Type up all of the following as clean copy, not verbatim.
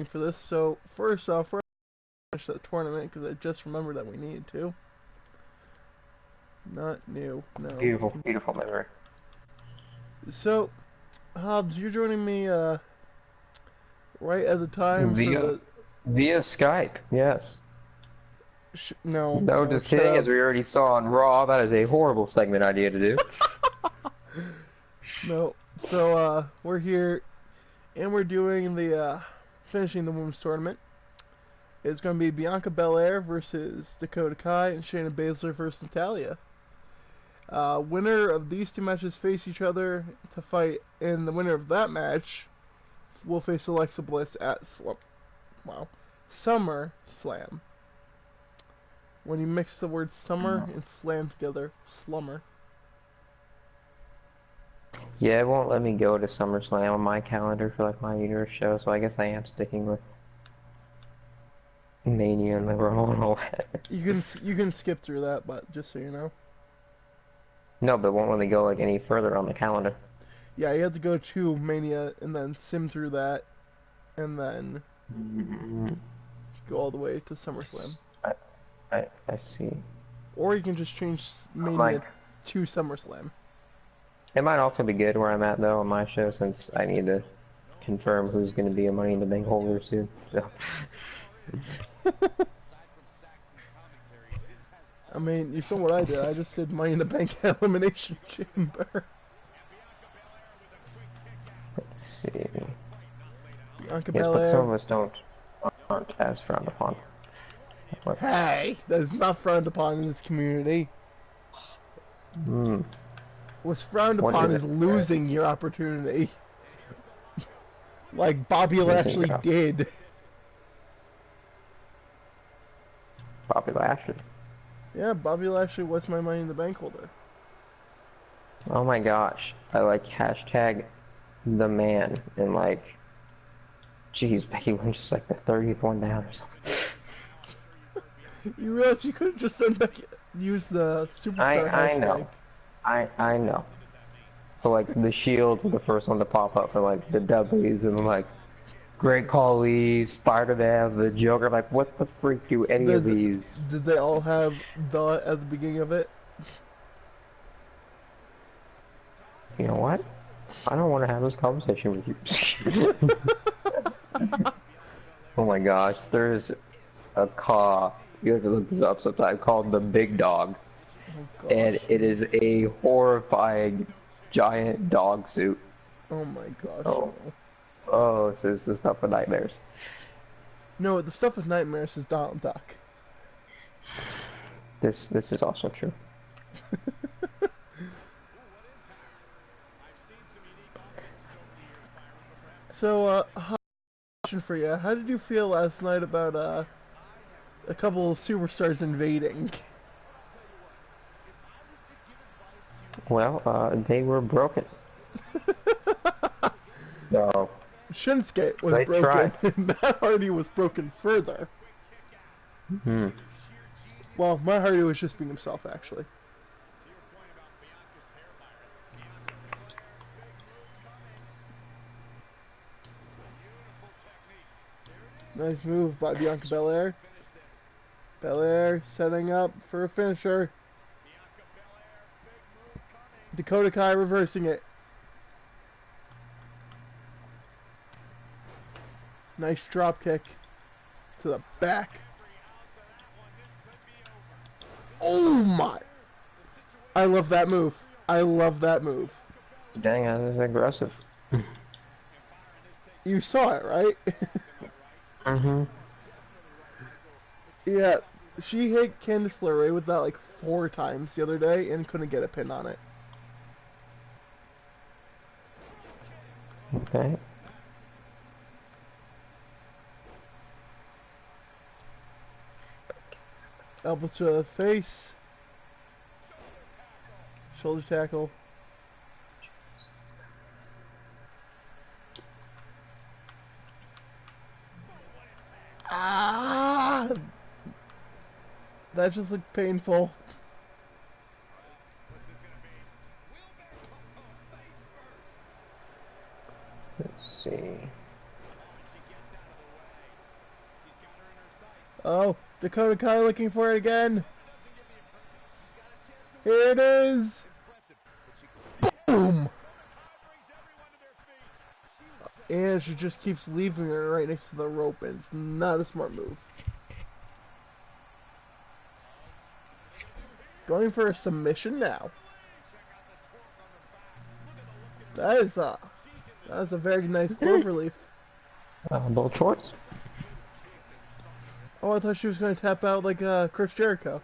for this. So first off, we're gonna finish that tournament because I just remembered that we needed to. Not new, no. Beautiful, beautiful memory. So Hobbs, you're joining me right at the time for Via the via Skype, yes. no, No, no, just shut kidding. up. As we already saw on Raw, that is a horrible segment idea to do. No. So we're here and we're doing the finishing the women's tournament. It's going to be Bianca Belair versus Dakota Kai and Shayna Baszler versus Natalia. Winner of these two matches face each other to fight, and the winner of that match will face Alexa Bliss at Summer Slam. When you mix the word summer and slam together, slummer. Yeah, it won't let me go to SummerSlam on my calendar for like my universe show, so I guess I am sticking with Mania and the Royal Rumble. You can skip through that, but just so you know. No, but it won't let me go like any further on the calendar. Yeah, you have to go to Mania and then sim through that, and then Mm, go all the way to SummerSlam. I, I see. Or you can just change Mania Like, to SummerSlam. it might also be good where I'm at though on my show since I need to confirm who's going to be a Money in the Bank holder soon. So. I mean, you saw what I did. I just did Money in the Bank Elimination Chamber. Let's see. Bianca Yes, but some Belair. of us aren't as frowned upon. Let's. Hey, that is not frowned upon in this community. Hmm. What's frowned What upon is it? is losing your opportunity. Like Bobby Losing Lashley your did. Bobby Lashley. Yeah, Bobby Lashley was my Money in the Bank holder. Oh my gosh. I like hashtag the man and like, geez, Becky Lynch is like the 30th one down or something. You realize you could have just done use the superstar I hashtag. know. I know. But like the Shield was the first one to pop up, and like the Dudleys and like Great Khali, Spider-Man, the Joker. Like, what the freak do any of Did these? did they all have the at the beginning of it? You know what? I don't want to have this conversation with you. Oh my gosh, there's a car. You have to look this up sometime called the Big Dog, Oh and gosh. it is a horrifying giant dog suit. Oh my gosh, Oh, no. oh, it's just the stuff of nightmares. No, the stuff with nightmares is Donald Duck. This is also true. So, question for you. How did you feel last night about a couple of superstars invading? Well, they were broken. So Shinsuke was they broken, tried. and Matt Hardy was broken further. Hmm. Well, Matt Hardy was just being himself, actually. Nice move by Bianca Belair. Belair setting up for a finisher. Dakota Kai reversing it. Nice drop kick to the back. Oh my! I love that move. I love that move. Dang, that is aggressive. You saw it, right? Mm-hmm. Yeah, she hit Candice LeRae with that like 4 times the other day and couldn't get a pin on it. Okay. Elbow to the face. Shoulder tackle. Ah! That just looked painful. Let's see. Oh, Dakota Kai looking for it again. Here it is. Boom. And she just keeps leaving her right next to the rope, and it's not a smart move. Going for a submission now. That is a very nice clover leaf. Both choice. Oh, I thought she was going to tap out like Chris Jericho.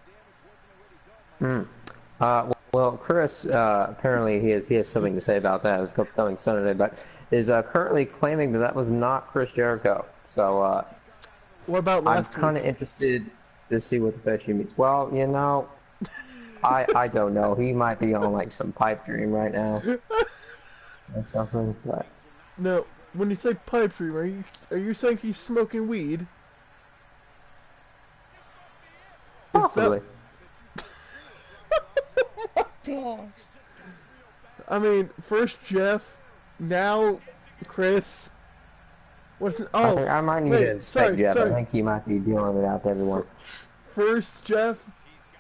Well, Chris, apparently he has something to say about that. It's coming Sunday, but is currently claiming that that was not Chris Jericho. So, what about I'm last kind of interested to see what the fetch he means. Well, you know, I don't know. He might be on like some pipe dream right now or something. But no, when you say pipe dream, are you saying he's smoking weed? possibly. I mean, first Jeff, now Chris. What's I think I might need to inspect Jeff. sorry. I think he might be dealing it out to everyone. First Jeff,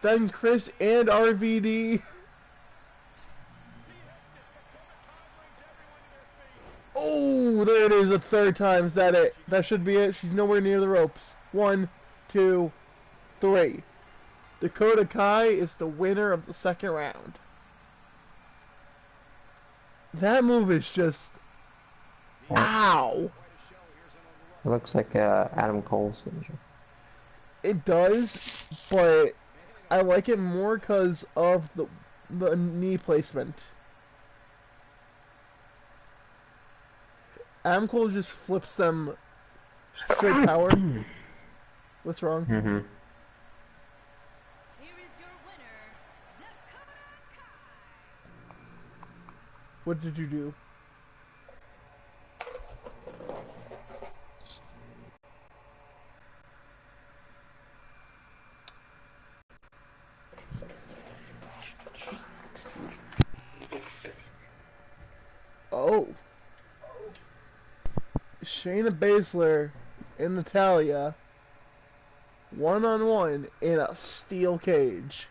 then Chris and RVD. Oh, there it is, a third time. Is that it? That should be it. She's nowhere near the ropes. 1, 2, 3. Dakota Kai is the winner of the second round. That move is just... Ow! It looks like Adam Cole's finisher. It does, but I like it more because of the knee placement. Adam Cole just flips them straight power. What's wrong? Here is your winner, Dakota Kai. What did you do? Oh. Shayna Baszler and Natalya one-on-one in a steel cage.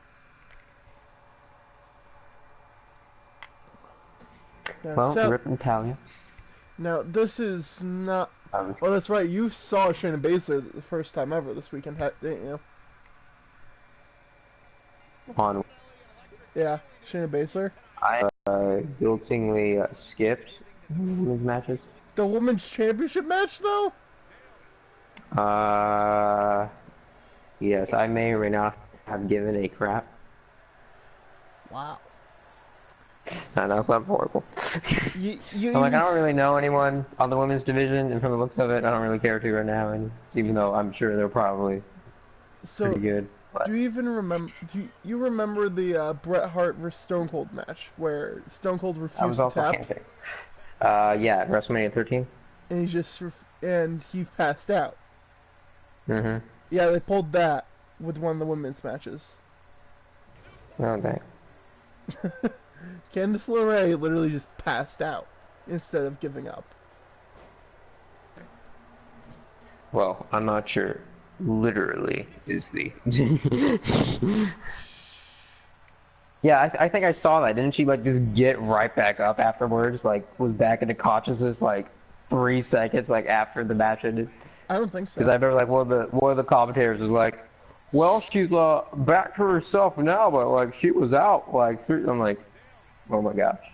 Now, Well, Rip Natalia. now this is not... Oh, that's right. You saw Shayna Baszler the first time ever this weekend, didn't you? On Yeah, Shayna Baszler. I guiltingly skipped women's matches. The Women's Championship match, though? Yes, I may or may not have given a crap. Wow. I know, I'm horrible. You I'm like, I don't really know anyone on the women's division, and from the looks of it, I don't really care to right now, and even though I'm sure they're probably pretty good. But... Do you even remember? Do you remember the Bret Hart versus Stone Cold match where Stone Cold refused to tap? Camping. Yeah, WrestleMania 13. And he passed out. Mm-hmm. Yeah, they pulled that with one of the women's matches. Okay. Candice LeRae literally just passed out instead of giving up. Well, I'm not sure. Literally is the. Yeah, I think I saw that. Didn't she like just get right back up afterwards? Like was back into consciousness like 3 seconds like after the match ended. I don't think so. Because I remember like one of the commentators was like, "Well, she's back to herself now, but like she was out like 3." I'm like, "Oh my gosh."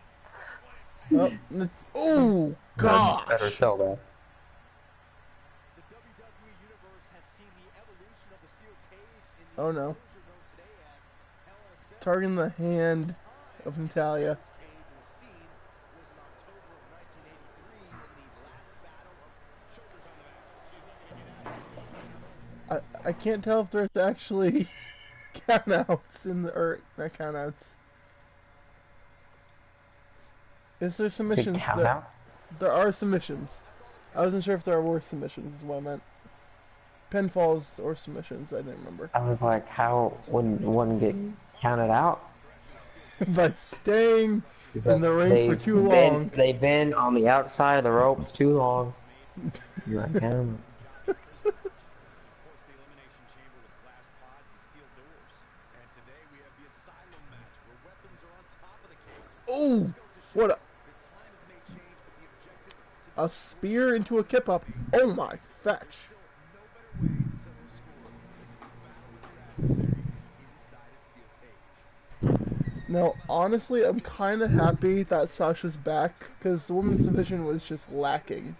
Oh gosh. Better sell that. Oh no. Targeting the hand of Natalya. I can't tell if there's actually countouts in the or not countouts. Is there submissions? There are submissions. I wasn't sure if there were submissions is what I meant. Pinfalls or submissions, I didn't remember. I was like, how wouldn't one get counted out? By staying in the ring for too long. They've been on the outside of the ropes too long. You're like, What a spear into a kip up. Oh my fetch. Now, honestly, I'm kind of happy that Sasha's back because the women's division was just lacking.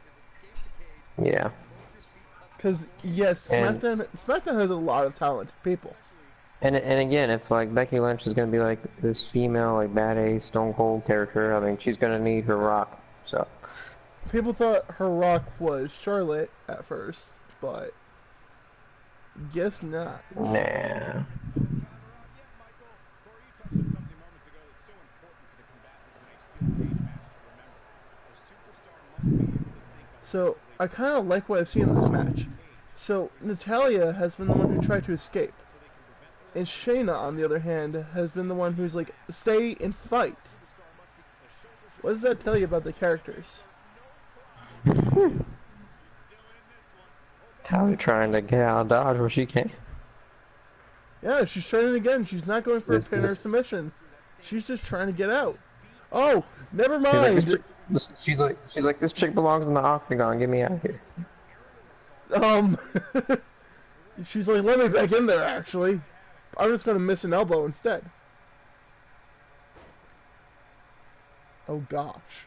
Yeah. Because yes, And- SmackDown has a lot of talented people. And again, if like Becky Lynch is gonna be like this female like badass Stone Cold character, I mean she's gonna need her Rock. So People thought her Rock was Charlotte at first, but guess not. nah. So I kind of like what I've seen in this match. So Natalya has been the one who tried to escape, and Shayna, on the other hand, has been the one who's like, stay and fight. What does that tell you about the characters? Tally trying to get out of Dodge where she can. Yeah, she's trying it again. She's not going for a pin or submission. She's just trying to get out. Oh, never mind. She's like this chick belongs in the octagon. Get me out of here. She's like, let me back in there. Actually, I'm just gonna miss an elbow instead. Oh gosh.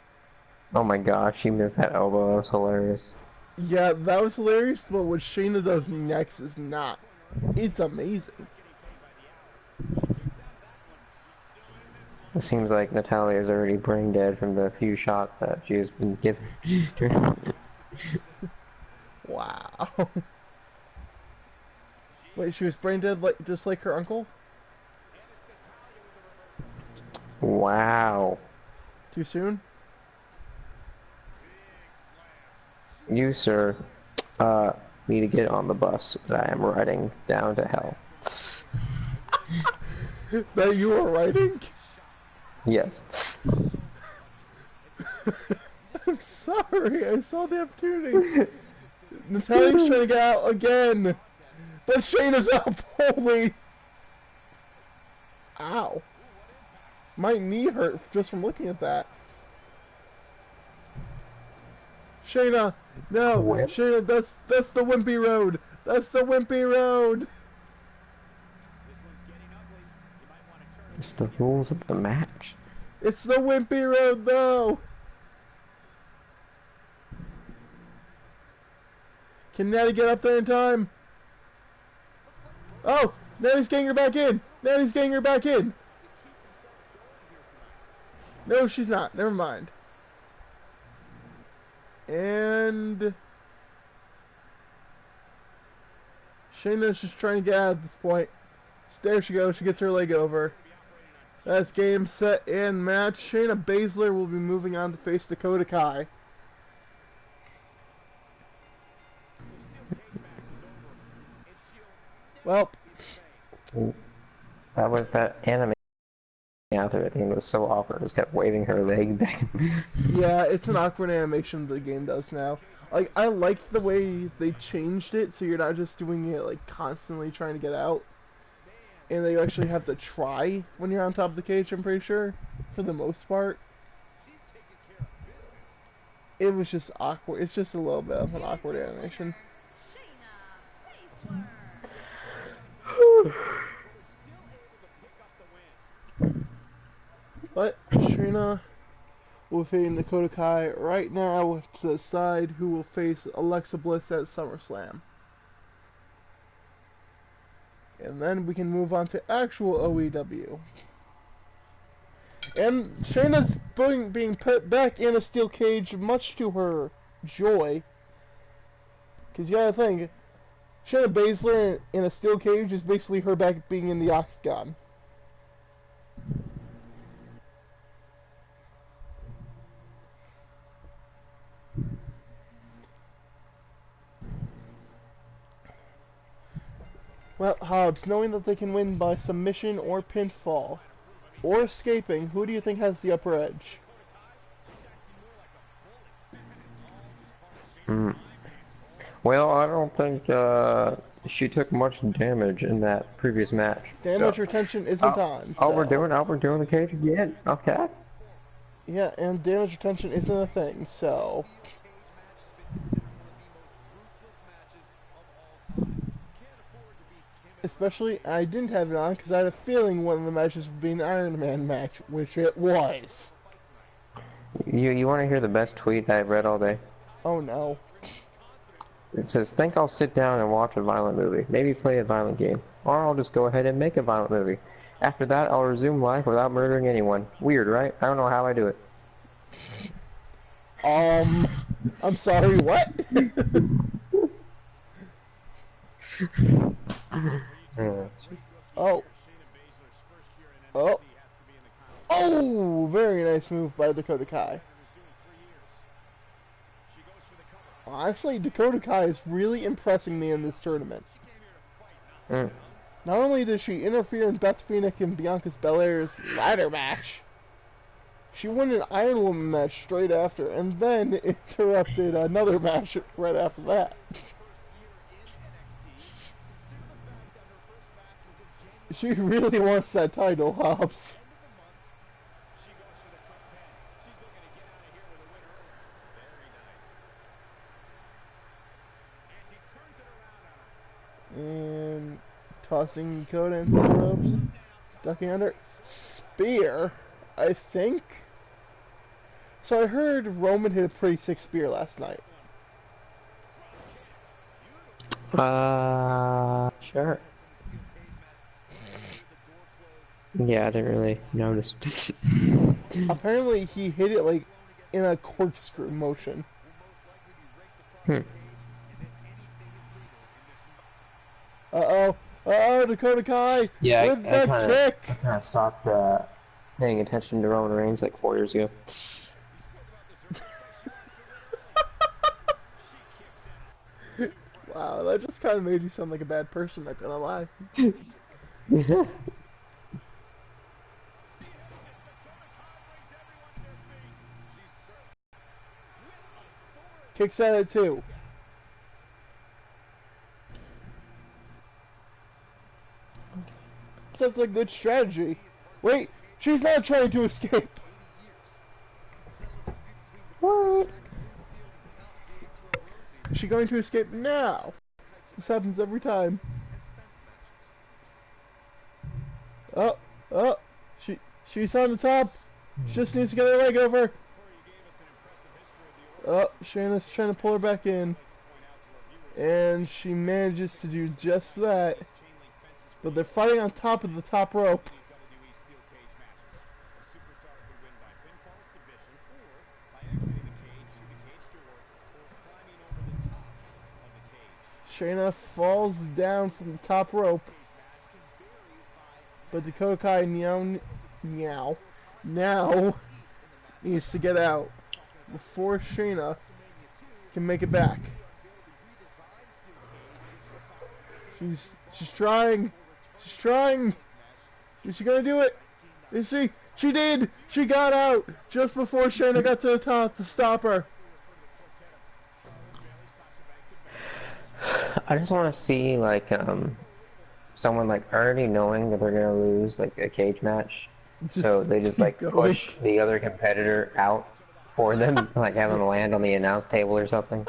Oh my gosh, she missed that elbow. That was hilarious. Yeah, that was hilarious. But what Shayna does next is not. It's amazing. It seems like Natalya is already brain dead from the few shots that she has been given. Wow. Wait, she was brain dead like just like her uncle? Wow. Too soon? You, sir, need to get on the bus that I am riding down to hell. That you were writing? Yes. I'm sorry, I saw the opportunity. Natalya's trying to get out again. But Shayna's up, holy. Ow. My knee hurt just from looking at that. Shayna, no, Where? Shayna, that's the Wimpy Road. That's the Wimpy Road. It's the rules of the match. It's the Wimpy Road, though. Can Natty get up there in time? Oh, Natty's getting her back in. Natty's getting her back in. No, she's not. Never mind. And Shayna's just trying to get out at this point. There she goes. She gets her leg over. That's game, set, and match. Shayna Baszler will be moving on to face Dakota Kai. Well, That was that anime out there at the end was so awkward. Just kept waving her leg back. yeah, it's an awkward animation the game does now. Like, I like the way they changed it so you're not just doing it like constantly trying to get out. And they actually have to try when you're on top of the cage, I'm pretty sure, for the most part. It was just awkward. It's just a little bit of an awkward animation. Shayna Baszler. But Shayna will face Dakota Kai right now to decide who will face Alexa Bliss at SummerSlam. And then we can move on to actual OEW. And Shayna's being put back in a steel cage, much to her joy. Because you gotta think, Shayna Baszler in a steel cage is basically her back being in the octagon. Well, Hobbs, knowing that they can win by submission or pinfall, or escaping, who do you think has the upper edge? Well, I don't think she took much damage in that previous match. Damage so. retention isn't on. Oh, So. we're doing the cage again. Okay. Yeah, and damage retention isn't a thing, so... Especially, I didn't have it on because I had a feeling one of the matches would be an Iron Man match, which it was. You want to hear the best tweet I've read all day? Oh no. It says, think I'll sit down and watch a violent movie, maybe play a violent game, or I'll just go ahead and make a violent movie. After that, I'll resume life without murdering anyone. Weird, right? I don't know how I do it. I'm sorry, what? Oh. Oh. Oh, very nice move by Dakota Kai. Honestly, Dakota Kai is really impressing me in this tournament. Mm. Not only did she interfere in Beth Phoenix and Bianca Belair's ladder match, she won an Iron Woman match straight after, and then interrupted another match right after that. She really wants that title, Hobbs. And tossing Dakota into the ropes. Ducking under. Spear, I think. So I heard Roman hit a pretty sick spear last night. Sure. Yeah, I didn't really notice. Apparently he hit it like in a corkscrew motion. Uh-oh. Uh-oh, Dakota Kai! Yeah, with the kick! I kind of stopped paying attention to Roman Reigns like 4 years ago. Wow, that just kind of made you sound like a bad person, not gonna lie. Kicks at it too. That's a good strategy. Wait, she's not trying to escape. What? Is she going to escape now? This happens every time. Oh, oh, she's on the top. She just needs to get her leg over. Oh, Shayna's trying to pull her back in. And she manages to do just that. But they're fighting on top of the top rope. Shayna falls down from the top rope. But Dakota Kai now needs to get out before Shayna can make it back. She's trying. She's trying. Is she gonna do it? Is she? She did! She got out just before Shayna got to the top to stop her. I just want to see like someone like already knowing that they're gonna lose like a cage match, so they just like push the other competitor out for them, like have them land on the announce table or something.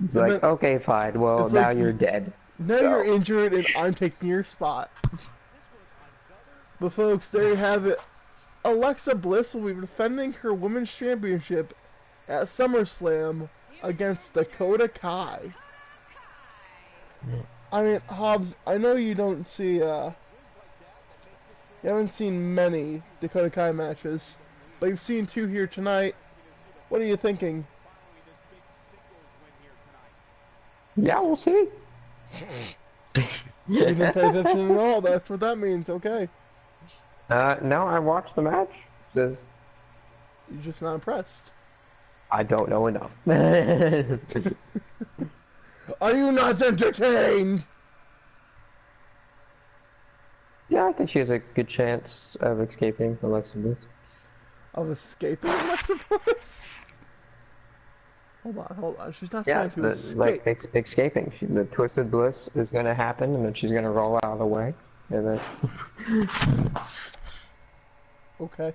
It's like, okay, fine. Well, now like, you're dead. Now you're injured, and I'm taking your spot. But folks, there you have it. Alexa Bliss will be defending her Women's Championship at SummerSlam against Dakota Kai. I mean, Hobbs, I know you don't see, you haven't seen many Dakota Kai matches, but you've seen 2 here tonight. What are you thinking? Yeah, we'll see. You didn't pay attention at all, that's what that means, okay. No, I watched the match. You're just not impressed. I don't know enough. Are you not entertained? Yeah, I think she has a good chance of escaping Alexa Bliss. Of escaping Alexa Bliss? Hold on. She's not trying to escape. Like escaping. The Twisted Bliss is going to happen, and then she's going to roll out of the way, and then. Okay.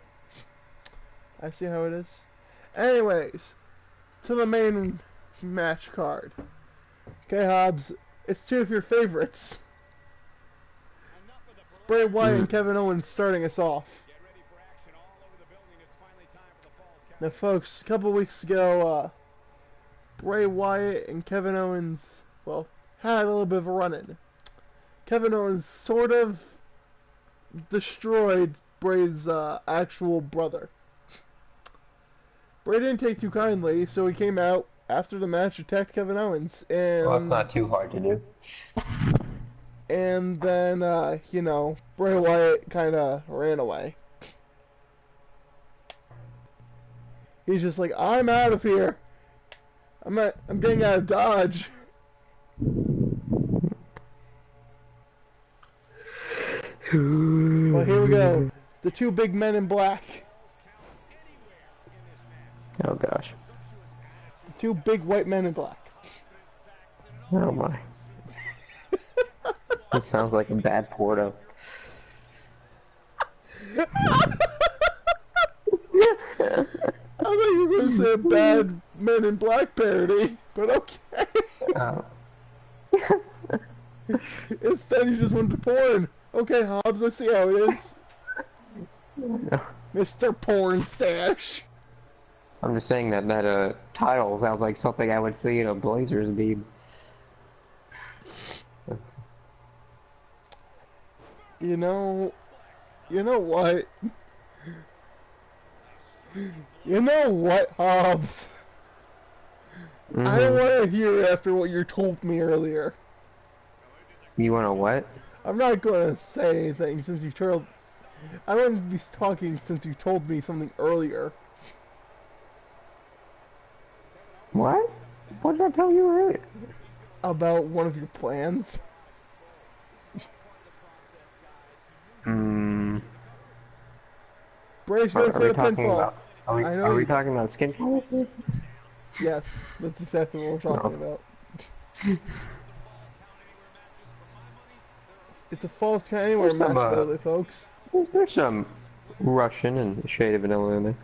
I see how it is. Anyways, to the main match card. Okay, Hobbs, it's two of your favorites. Bray Wyatt and Kevin Owens starting us off. Now, folks, a couple weeks ago, Bray Wyatt and Kevin Owens, well, had a little bit of a run-in. Kevin Owens sort of destroyed Bray's actual brother. Bray didn't take too kindly, so he came out after the match, attacked Kevin Owens, and... Well, it's not too hard to do. And then, you know, Bray Wyatt kind of ran away. He's just like, I'm out of here. I'm getting out of Dodge. Well, here we go. The two big men in black. Oh gosh. The two big white men in black. Oh my. That sounds like a bad porno. I thought you were going to say a bad Men in Black parody, but okay. Oh. Instead, you just went to porn. Okay, Hobbs, let's see how it is. Mr. Porn Stash. I'm just saying that title sounds like something I would see in a Blazers beam. You know what? You know what, Hobbs? I don't want to hear it after what you told me earlier. You want to what? I'm not going to say anything since you told... I don't want to be talking since you told me something earlier. What? What did I tell you earlier? About one of your plans. Bray's going for the pinfall. Are we talking about skin color? Yes, that's exactly what we're talking about. It's a false count anywhere match, by the way, folks. There's some Russian and a shade of vanilla in there.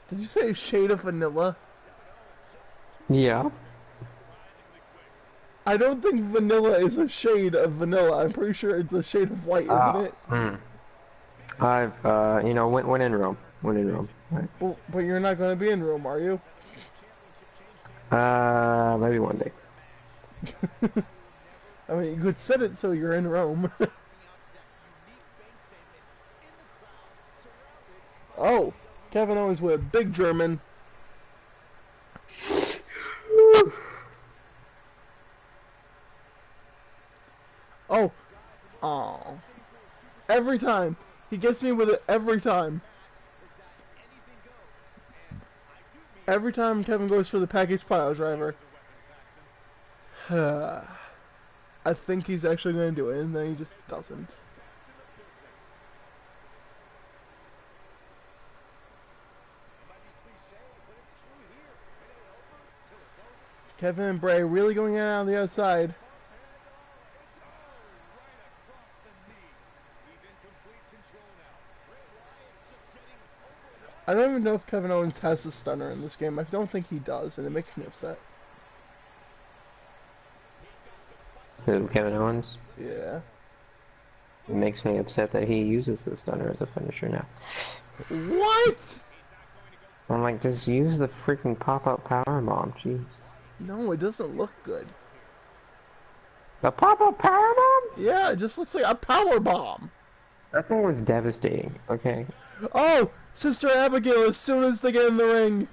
Did you say a shade of vanilla? Yeah. I don't think vanilla is a shade of vanilla. I'm pretty sure it's a shade of white, isn't it? I've, you know, went in Rome. Went in Rome. Right. Well, but you're not going to be in Rome, are you? Maybe one day. I mean, you could set it so you're in Rome. Oh, Kevin Owens with a big German. Oh. Every time. He gets me with it every time. Every time Kevin goes for the package pile driver. I think he's actually going to do it, and then he just doesn't. Kevin and Bray really going out on the outside. I don't even know if Kevin Owens has a stunner in this game. I don't think he does, and it makes me upset. Who, Kevin Owens? Yeah. It makes me upset that he uses the stunner as a finisher now. What? I'm like, just use the freaking pop-up powerbomb, jeez. No, it doesn't look good. The pop-up powerbomb? Yeah, it just looks like a power bomb. That thing was devastating, okay? Oh, Sister Abigail as soon as they get in the ring.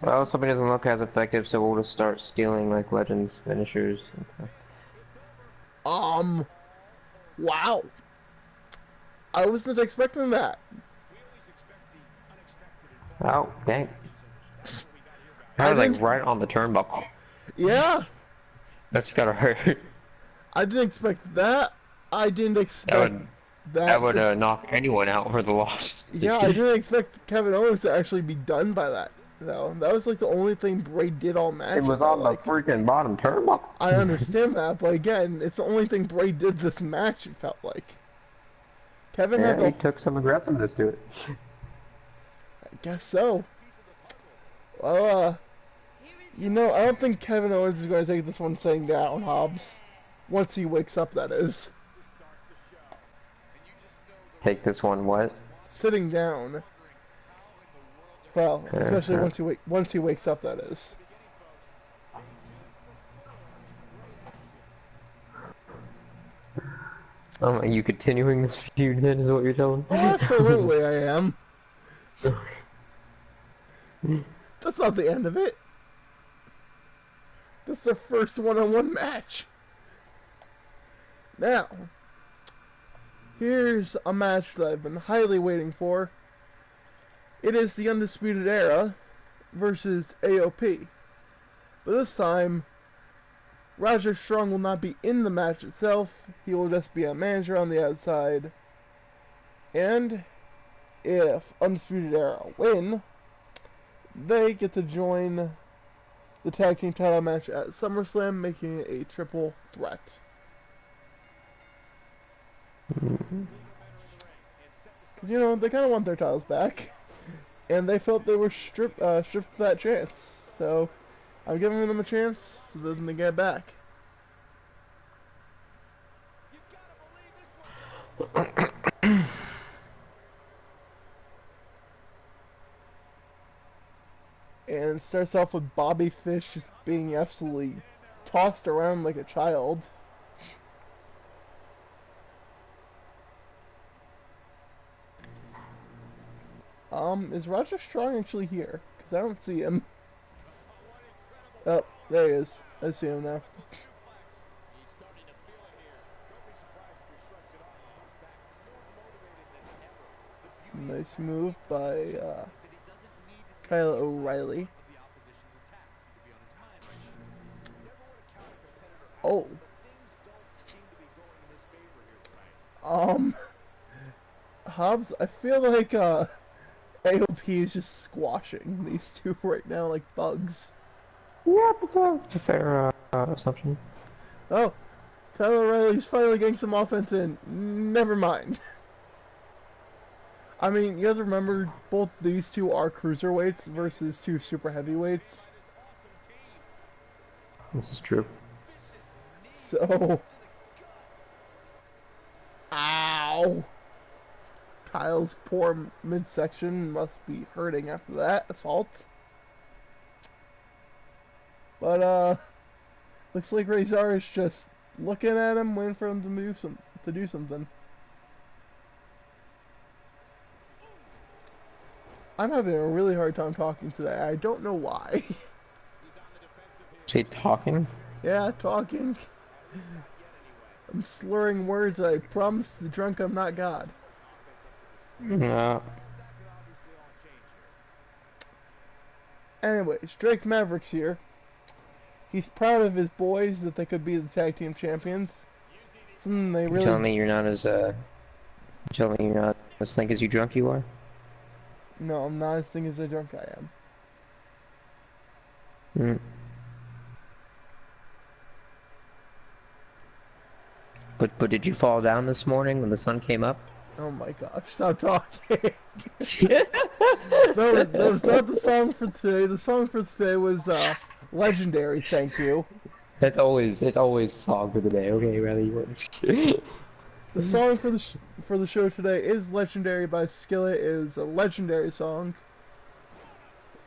Well, something doesn't look as effective, so we'll just start stealing, like, Legends finishers and stuff. Wow. I wasn't expecting that. Oh, dang. I was, like, right on the turnbuckle. Yeah. That's gotta hurt. I didn't expect that. I didn't expect that would knock anyone out for the loss. Yeah, I didn't expect Kevin Owens to actually be done by that. No, that was like the only thing Bray did all match. It was on the freaking bottom turnbuckle. I understand that, but again, it's the only thing Bray did this match, it felt like. Kevin had he took some aggressiveness to it. I guess so. Well, you know, I don't think Kevin Owens is going to take this one sitting down, Hobbs. Once he wakes up, that is. Take this one what? Sitting down. Well, especially once he wakes up, that is. Are you continuing this feud then, is what you're telling me? Oh, absolutely I am. That's not the end of it. That's their first one-on-one match. Now, here's a match that I've been highly waiting for. It is the Undisputed Era versus AOP. But this time, Roger Strong will not be in the match itself. He will just be a manager on the outside. And if Undisputed Era win, they get to join the tag team title match at SummerSlam, making it a triple threat. Because, you know, they kind of want their titles back. And they felt they were stripped of that chance. So, I'm giving them a chance so that they get back. And it starts off with Bobby Fish just being absolutely tossed around like a child. Is Roger Strong actually here? Because I don't see him. Oh, there he is. I see him now. Nice move by Kyle O'Reilly. Oh. Hobbs, I feel like AOP is just squashing these two right now like bugs. Yeah, that's a fair assumption. Oh, Kyle O'Reilly's finally getting some offense in. Never mind. I mean, you guys remember both these two are cruiserweights versus two super heavyweights. This is true. So, ow! Kyle's poor midsection must be hurting after that assault. But looks like Razor is just looking at him, waiting for him to do something. I'm having a really hard time talking today. I don't know why. Is he talking? Yeah, talking. I'm slurring words. I promise the drunk I'm not God. No. Anyways, Drake Maverick's here. He's proud of his boys that they could be the tag team champions. Something they really. You telling me you're not as think as you drunk you are? No, I'm not as thing as a drunk I am. Mm. But did you fall down this morning when the sun came up? Oh my gosh, stop talking. that was not the song for today. The song for today was Legendary, thank you. It's always song for the day. Okay, Riley, works. The song for the show today is Legendary by Skillet. It is a legendary song.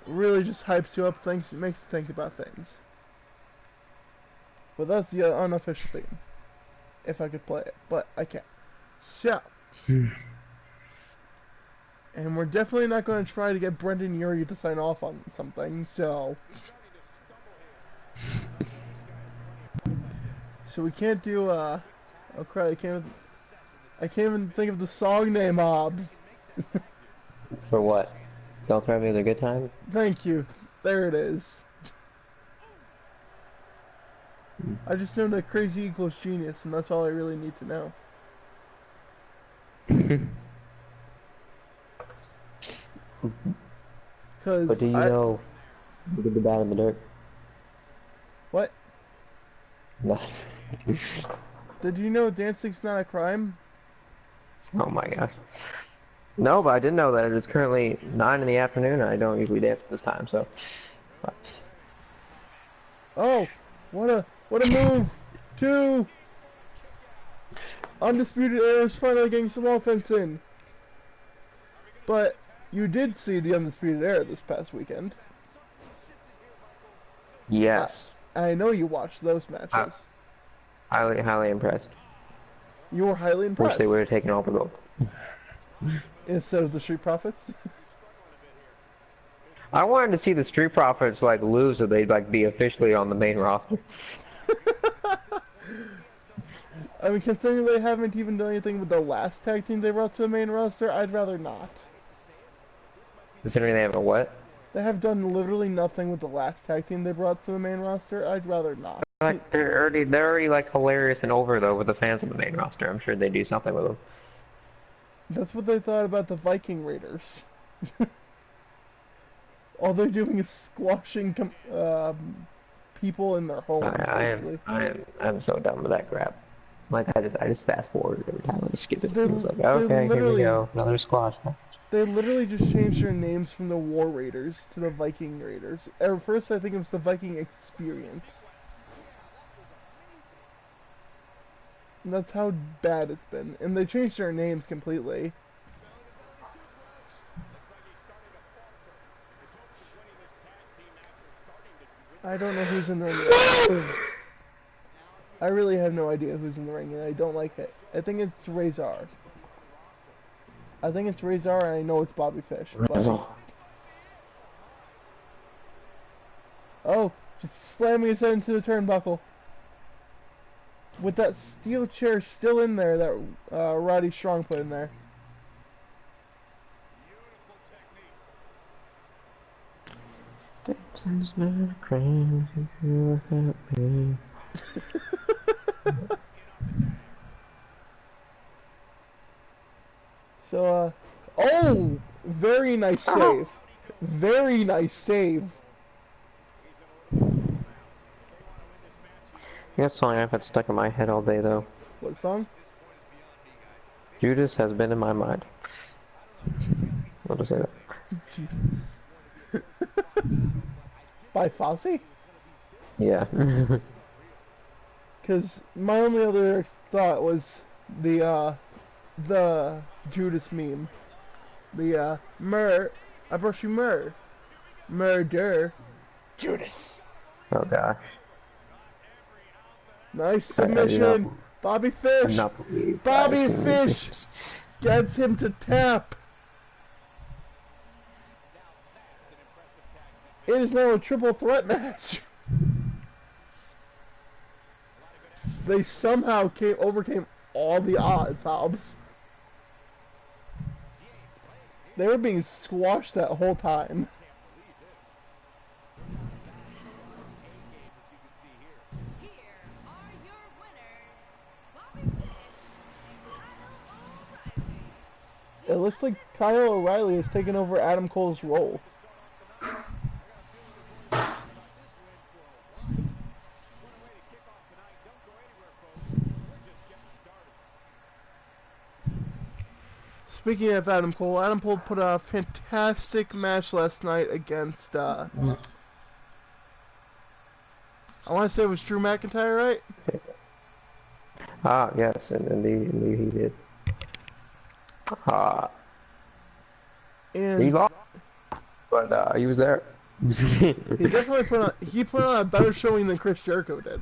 Really just hypes you up, makes you think about things. But that's the unofficial theme. If I could play it, but I can't. So, and we're definitely not going to try to get Brendan Urie to sign off on something, so... So we can't do, oh crap, I can't even think of the song name, Hobbs. For what? Don't Throw Me the Good Time? Thank you. There it is. I just know that crazy equals genius, and that's all I really need to know. Because But do you know the good, the bad, and the dirt? What? No. Did you know dancing's not a crime? Oh my gosh. No, but I did know that it is currently 9 in the afternoon. And I don't usually dance at this time, so. Oh, what a move! 2. Undisputed Era is finally getting some offense in. But you did see the Undisputed Era this past weekend. Yes. I know you watched those matches. Highly impressed. You were highly impressed. Wish they would have taken all the gold. Instead of the Street Profits? I wanted to see the Street Profits like lose so they'd like be officially on the main roster. I mean, considering they haven't even done anything with the last tag team they brought to the main roster, I'd rather not. Considering they have a what? They have done literally nothing with the last tag team they brought to the main roster, I'd rather not. Like they're already like hilarious and over though with the fans of the main roster. I'm sure they do something with them. That's what they thought about the Viking Raiders. All they're doing is squashing people in their homes. I'm so done with that crap. Like I just fast forward every time I skip it. It's like okay, here we go, another squash match. They literally just changed their names from the War Raiders to the Viking Raiders. At first, I think it was the Viking Experience. And that's how bad it's been. And they changed their names completely. I don't know who's in the ring. I really have no idea who's in the ring, and I don't like it. I think it's Razor. And I know it's Bobby Fish. But... Oh, just slamming his head into the turnbuckle. With that steel chair still in there that Roddy Strong put in there. So, oh! Very nice save. Very nice save. That song I've had stuck in my head all day, though. What song? Judas has been in my mind. I'll just say that. By Fosse? Yeah. Because my only other thought was the Judas meme. The, I brought you murder, Judas. Oh gosh. Nice submission. Bobby Fish. Bobby Fish gets him to tap. It is now a triple threat match. They somehow overcame all the odds, Hobbs. They were being squashed that whole time. It looks like Kyle O'Reilly has taken over Adam Cole's role. Speaking of Adam Cole put a fantastic match last night against, I want to say it was Drew McIntyre, right? Ah, yes, indeed he did. And he lost, but he was there. he definitely put on a better showing than Chris Jericho did.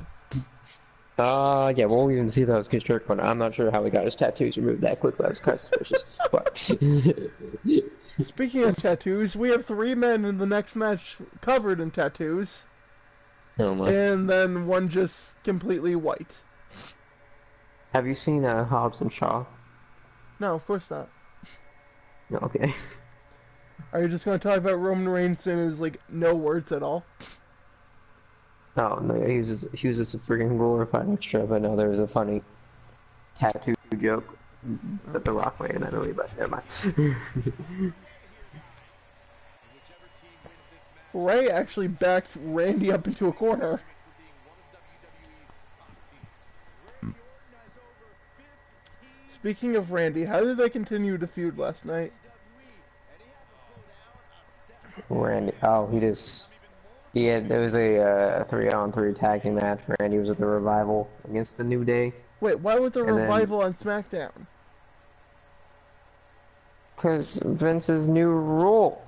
Yeah, we'll even see that was Chris Jericho. I'm not sure how he got his tattoos removed that quickly. I was kind of suspicious. But speaking of tattoos, we have 3 men in the next match covered in tattoos. Oh my. And then one just completely white. Have you seen Hobbs and Shaw? No, of course not. No, okay. Are you just going to talk about Roman Reigns and his, like, no words at all? Oh no, he was just a freaking glorified extra, but no, there was a funny tattoo joke that The Rock made in that movie, but never mind. Ray actually backed Randy up into a corner. Speaking of Randy, how did they continue to feud last night? Randy, oh, there was a 3-on-3 tag team match. Randy was with the Revival against the New Day. Wait, why was the And then- Revival on SmackDown? Because Vince's new rule.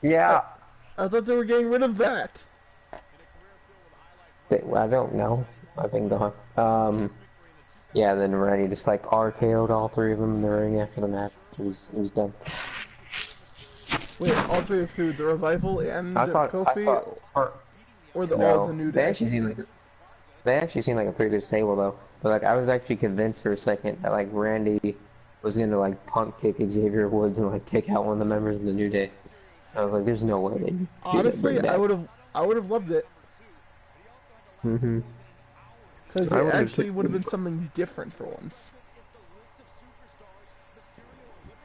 Yeah. I thought they were getting rid of that. I don't know. I think not. Yeah, then Randy just like RKO'd all three of them in the ring after the match. It was done. Wait, all three of who? The Revival and Kofi? Or no, all the New Day? They actually seemed like a pretty good stable though. But like I was actually convinced for a second that like Randy was gonna like punk kick Xavier Woods and like take out one of the members of the New Day. I was like, there's no way they. Honestly, I would have loved it. Mhm. Because it actually would have been something different for once.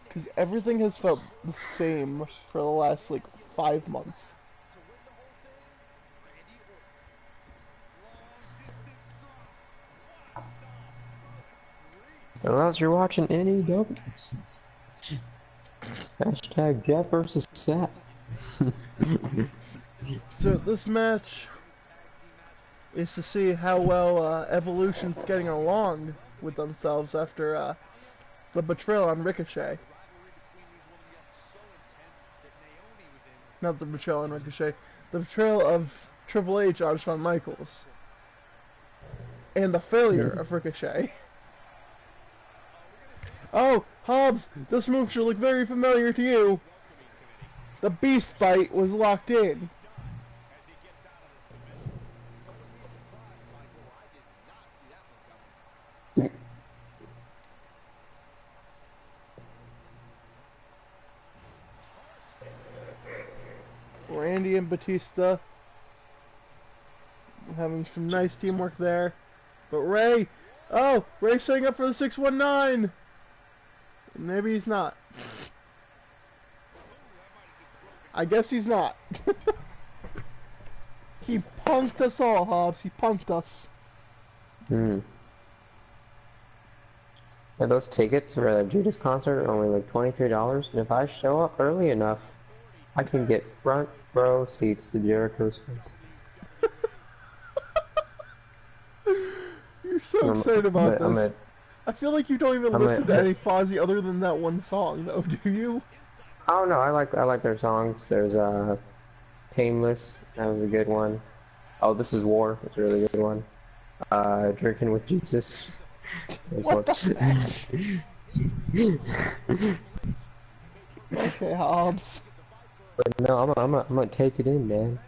Because everything has felt the same for the last, like, 5 months. Unless you're watching NEW. Hashtag Jeff versus Seth. So this match is to see how well Evolution's getting along with themselves after the betrayal on Ricochet. Not the betrayal on Ricochet. The betrayal of Triple H on Shawn Michaels. And the failure of Ricochet. Oh, Hobbs, this move should look very familiar to you. The Beast Bite was locked in. Randy and Batista having some nice teamwork there. But Ray, oh, Ray's setting up for the 619. Maybe he's not. I guess he's not. He punked us all, Hobbs. He punked us. And those tickets for the Judas concert are only like $23, and if I show up early enough, I can get front row seats to Jericho's face. You're so excited about this. I feel like you don't even listen to any Fozzy other than that one song, though, do you? Oh no, I like their songs. There's Painless, that was a good one. Oh, This Is War, that's a really good one. Drinking with Jesus. What the heck? Okay, Hobbs. But no, I'm gonna take it in, man.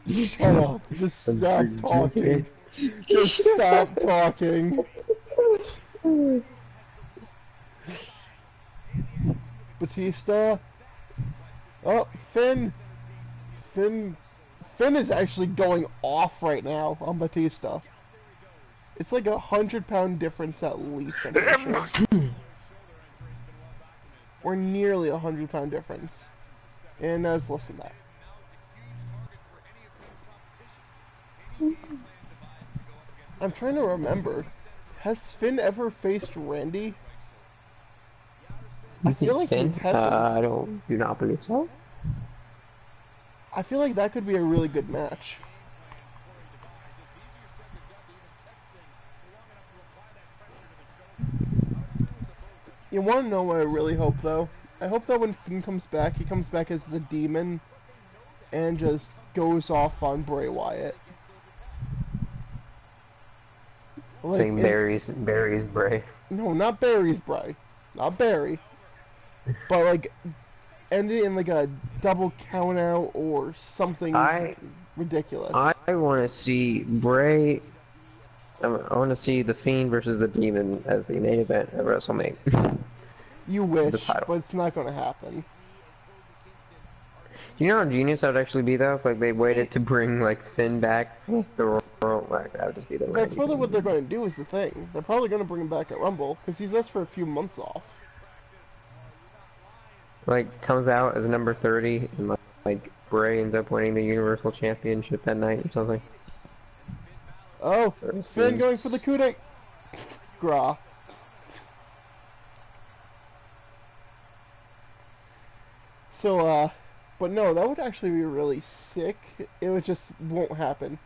Shut up. Just stop talking. Just stop talking. Batista. Oh, Finn is actually going off right now on Batista. It's like 100-pound difference at least. I'm sure. Or nearly 100-pound difference. And now it's less than that. I'm trying to remember. Has Finn ever faced Randy? I feel like Finn? he hasn't. Do not believe so. I feel like that could be a really good match. You want to know what I really hope, though? I hope that when Finn comes back, he comes back as the Demon and just goes off on Bray Wyatt. Like, saying Barry's Bray. No, not Barry's Bray. Not Barry. But, like, end it in, like, a double count-out or something ridiculous. I want to see Bray... I want to see The Fiend versus The Demon as the main event at WrestleMania. You wish, but it's not going to happen. You know how genius that would actually be, though? If, like, they waited to bring, like, Finn back? The Royal, like, that would just be the That's probably what they're going to do is the thing. They're probably going to bring him back at Rumble, because he's asked for a few months off. Like, comes out as number 30 and, like, like Bray ends up winning the Universal Championship that night or something. Oh, Finn going for the coup de grace. So, but no, that would actually be really sick. It would just won't happen.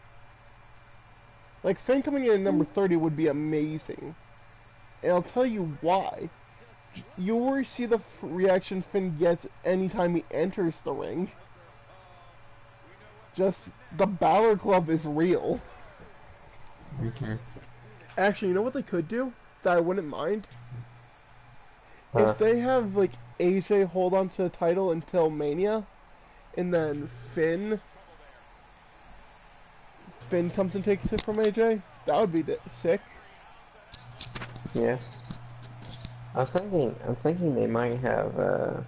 Like, Finn coming in at number 30 would be amazing. And I'll tell you why. You already see the reaction Finn gets anytime he enters the ring. Just, the Balor Club is real. Okay. Actually, you know what they could do? That I wouldn't mind? If they have, like, AJ hold on to the title until Mania, and then Finn comes and takes it from AJ, that would be sick. Yeah. I'm thinking they might have,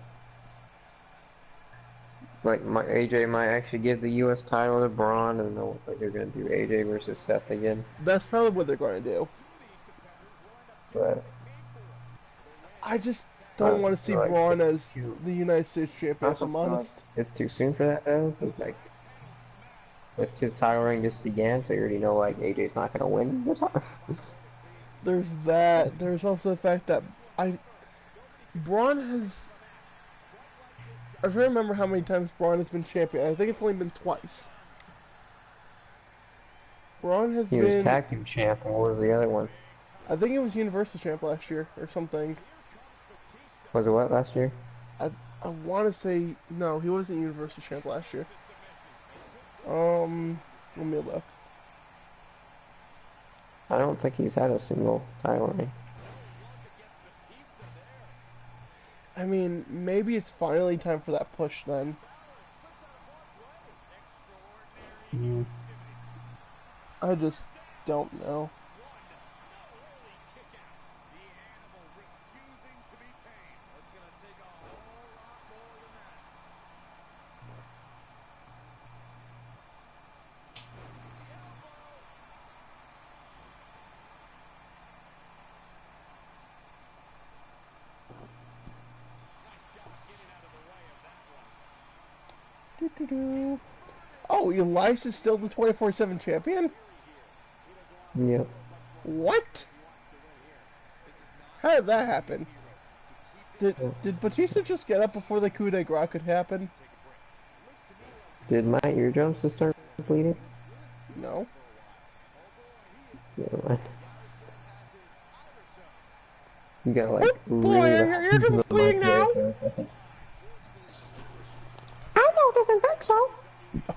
like, AJ might actually give the U.S. title to Braun, and they're gonna do AJ versus Seth again. That's probably what they're going to do. But I just don't want to see Braun as the United States champion, if I'm honest. It's too soon for that, though, because, like, his title reign just began, so you already know, like, AJ's not gonna win the title. There's that. There's also the fact that Braun has... I don't remember how many times Braun has been champion. I think it's only been twice. Braun has been... He was tag team champ, and what was the other one? I think it was Universal champ last year, or something. Was it what, last year? I want to say... No, he wasn't Universal champ last year. Let me look. I don't think he's had a single title reign. I mean, maybe it's finally time for that push then. I just don't know. Oh, Elias is still the 24/7 champion? Yep. What? How did that happen? Did Batista just get up before the coup de grace could happen? Did my eardrums just start bleeding? No. Never mind. You got like what? Boy, are your eardrums bleeding now? Doesn't think so. Oh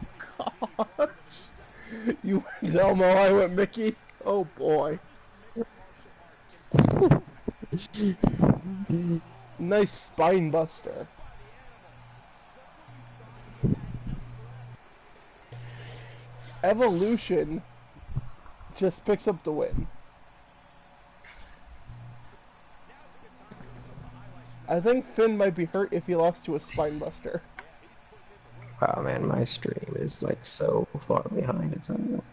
gosh. You went Elmo, I went Mickey. Oh boy. Nice spine buster. Evolution just picks up the win. I think Finn might be hurt if he lost to a spine buster. Wow, man, my stream is like so far behind. It's unreal.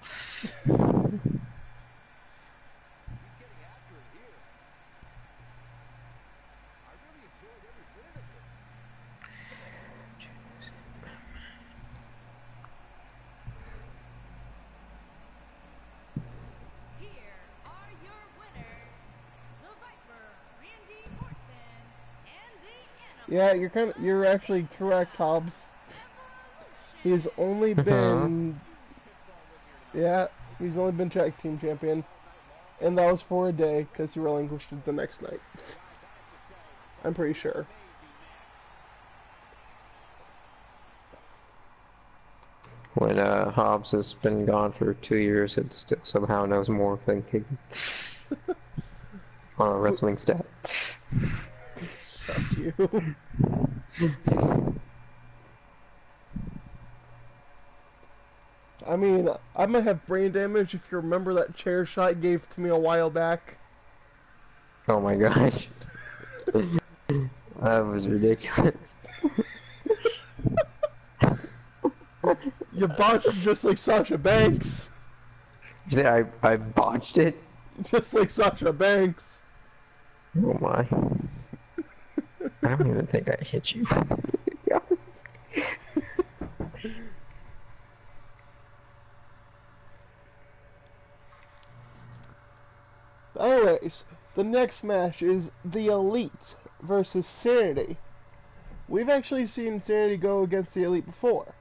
Yeah, you're actually correct, Hobbs. He's only been... Yeah, he's only been tag team champion. And that was for a day, because he relinquished it the next night. I'm pretty sure. When Hobbs has been gone for 2 years, it still somehow knows more than Kicking. On a wrestling stat. Fuck you. I mean, I might have brain damage if you remember that chair shot you gave to me a while back. Oh my gosh. That was ridiculous. You botched it just like Sasha Banks. You say I botched it? Just like Sasha Banks. Oh my. I don't even think I hit you. Anyways, the next match is the Elite versus Sanity. We've actually seen Sanity go against the Elite before,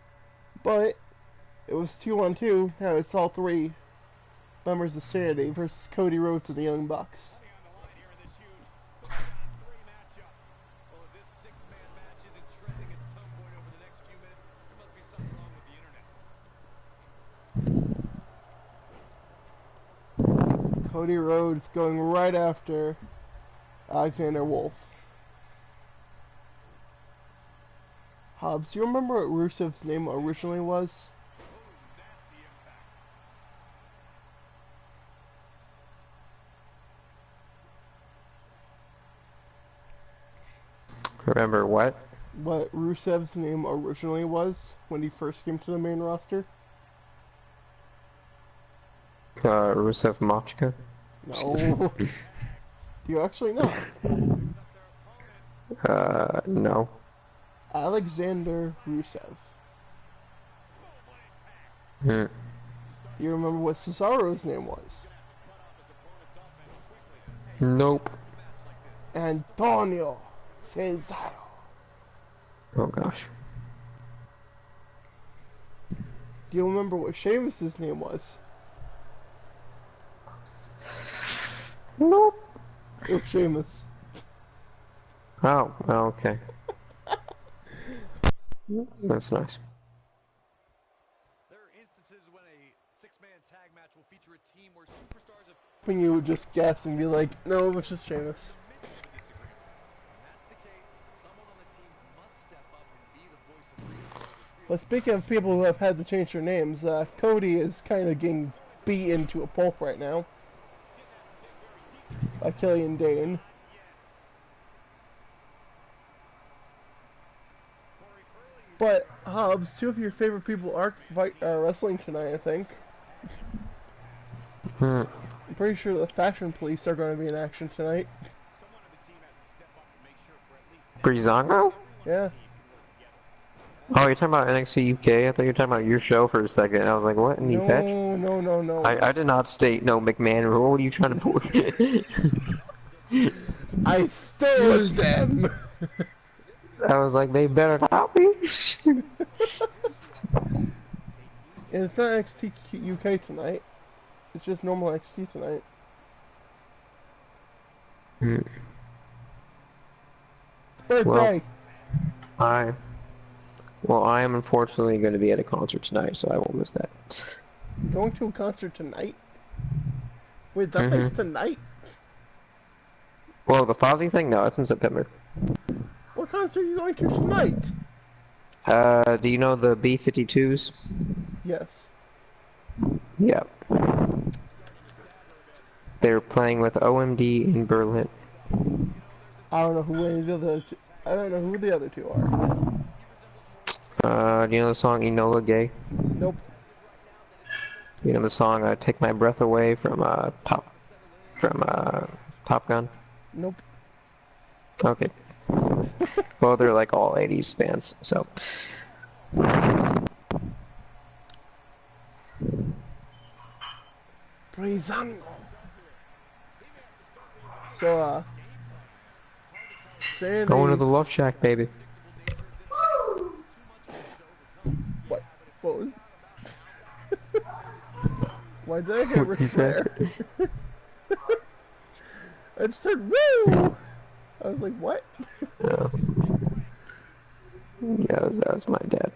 but it was 2-on-2. Now it's all three members of Sanity versus Cody Rhodes and the Young Bucks. Cody Rhodes going right after Alexander Wolf. Hobbs, you remember what Rusev's name originally was? Remember what? What Rusev's name originally was when he first came to the main roster? Rusev Machka? No. You actually know. No. Alexander Rusev. Hmm. Do you remember what Cesaro's name was? Nope. Antonio Cesaro. Oh gosh. Do you remember what Sheamus's name was? Nope. It was Sheamus. Oh, okay. That's nice. There are instances when a six-man tag match will feature a team where superstars have When you would just guess and be like, no, it was just Sheamus. But speaking of people who have had to change their names, Cody is kind of getting beaten to a pulp right now by Killian Dane. But Hobbs, two of your favorite people are wrestling tonight, I think. Hmm. I'm pretty sure the Fashion Police are going to be in action tonight. Breezango? Yeah. Oh, you're talking about NXT UK? I thought you were talking about your show for a second. I was like, what in the fetch? No. I did not state no McMahon rule. What are you trying to pull? I stole them! I was like, they better not be. And it's not NXT UK tonight. It's just normal NXT tonight. Hmm. It's birthday! Well, I am unfortunately going to be at a concert tonight, so I won't miss that. Going to a concert tonight? Wait, that thing's tonight? Well, the Fozzy thing? No, it's in September. What concert are you going to tonight? Do you know the B-52s? Yes. Yeah. They're playing with OMD in Berlin. I don't know who any of the other two, I don't know who the other two are. Do you know the song Enola Gay? Nope. You know the song Take My Breath Away from Top Gun? Nope. Okay. Well, they're like all 80s fans, so. Breezango. So, Sandy... Going to the Love Shack, baby. What? What was... Why did I hear Ric Flair? I just said, woo! I was like, what? Yeah, that was my dad.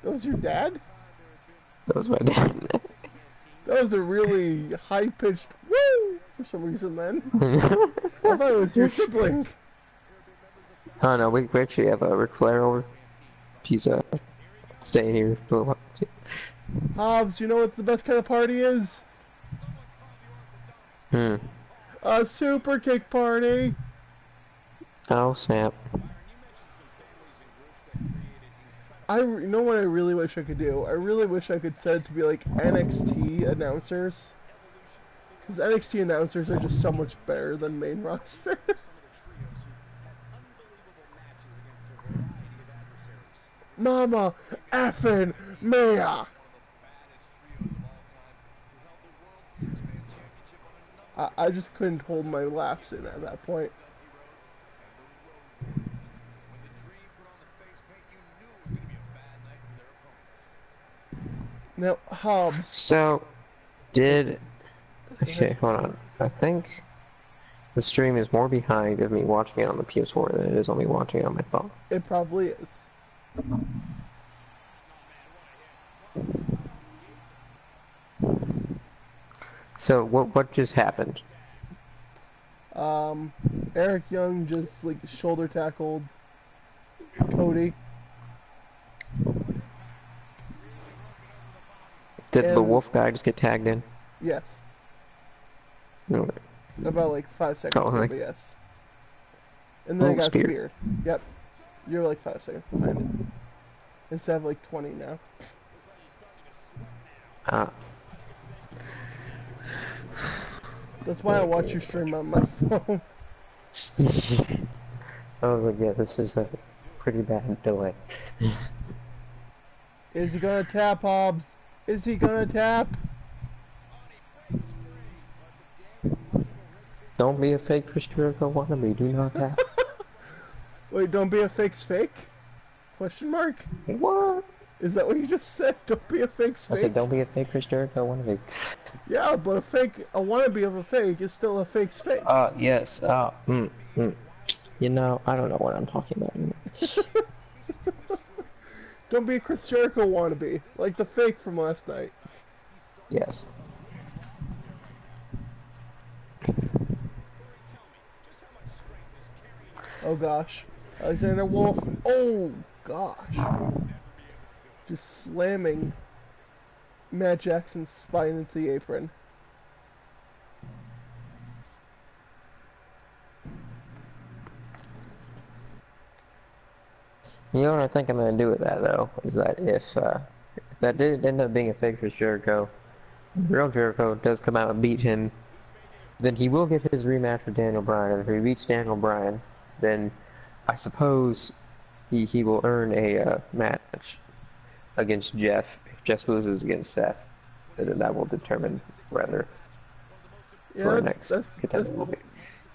That was your dad? That was my dad. That was a really high-pitched woo for some reason then. I thought it was your sibling. Oh no, we actually have Ric Flair over. He's staying here for a while. Hobbs, you know what the best kind of party is? A super kick party! Oh snap. You know what I really wish I could do? I really wish I could set it to be like NXT announcers. Because NXT announcers are just so much better than main roster. Mama effing Mia! I just couldn't hold my laughs in at that point. Now, Hobbs. So, okay, hold on. I think the stream is more behind of me watching it on the PS4 than it is on me watching it on my phone. It probably is. So, what just happened? Eric Young just like shoulder tackled Cody. Did the wolf guy just get tagged in? Yes. No. About like 5 seconds, Oh, but yes. And then it got spear. speared. Yep. You're like 5 seconds behind it. Instead of like 20 now. That's why I watch your stream on my phone. I was like, yeah, this is a pretty bad delay. Is he gonna tap, Hobbs? Is he gonna tap? Don't be a fake Chris Jericho wannabe, do not tap. Wait, don't be a fake's fake? Question mark? What? Is that what you just said? Don't be a fake's I fake? said, don't be a fake Chris Jericho wannabe. Yeah, but a wannabe of a fake is still a fake's fake. Yes, You know, I don't know what I'm talking about anymore. Don't be a Chris Jericho wannabe, like the fake from last night. Yes. Oh gosh. Alexander Wolf. Oh gosh. Just slamming Matt Jackson's spine into the apron. You know what I think I'm going to do with that, though, is that if that did end up being a fake Chris Jericho, real Jericho does come out and beat him, then he will get his rematch with Daniel Bryan. And if he beats Daniel Bryan, then I suppose he will earn a match against Jeff. If Jeff loses against Seth, then that will determine whether Yeah, our next contender will be.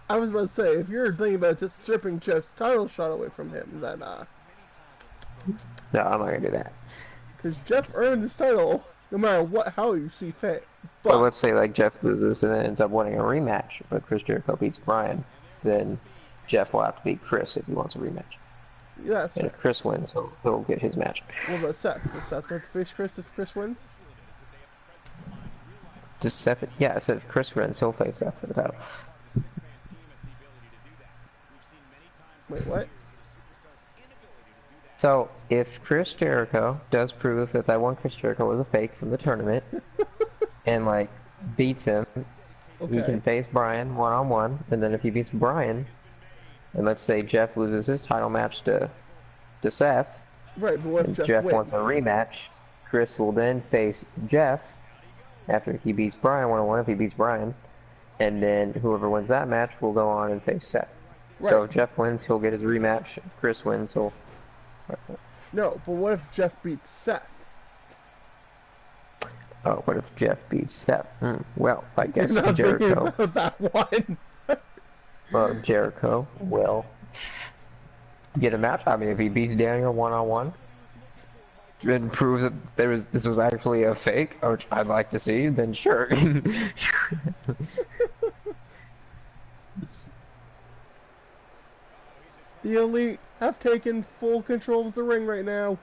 I was about to say, if you're thinking about just stripping Jeff's title shot away from him, then No, I'm not gonna do that. because Jeff earned his title no matter how you see fit. But let's say like Jeff loses and then ends up winning a rematch, but Chris Jericho beats Bryan, then Jeff will have to beat Chris if he wants a rematch. Yeah, that's And right. if Chris wins, he'll get his match. What about Seth? Does Seth have to face Chris if Chris wins? Just Seth, yeah, I said if Chris wins, he'll face Seth for the title. Wait, what? So if Chris Jericho does prove that that one Chris Jericho was a fake from the tournament, and like beats him, Okay. he can face Bryan one-on-one, and then if he beats Bryan, and let's say Jeff loses his title match to Seth, Right, but what if and Jeff wins? wants a rematch, Chris will then face Jeff after he beats Bryan one-on-one if he beats Bryan, and then whoever wins that match will go on and face Seth. So Right. if Jeff wins, he'll get his rematch. If Chris wins, he'll... No, but what if Jeff beats Seth? Oh, what if Jeff beats Seth? Well, I guess You're not thinking Jericho... about that one. Well, Jericho will get a match. I mean, if he beats Daniel one-on-one, and proves that this was actually a fake, which I'd like to see, then sure. The Elite have taken full control of the ring right now.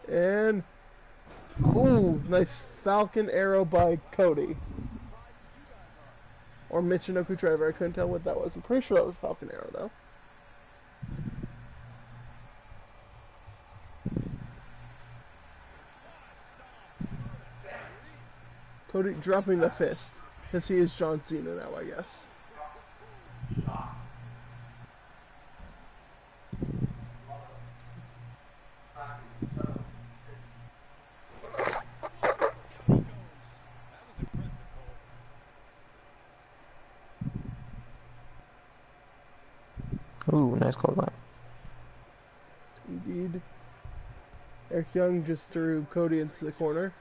And, ooh, nice Falcon Arrow by Cody. Or Michinoku Driver, I couldn't tell what that was. I'm pretty sure that was Falcon Arrow, though. Cody dropping the fist. Because he is John Cena now, I guess. Ooh, nice clothesline. Indeed. Eric Young just threw Cody into the corner.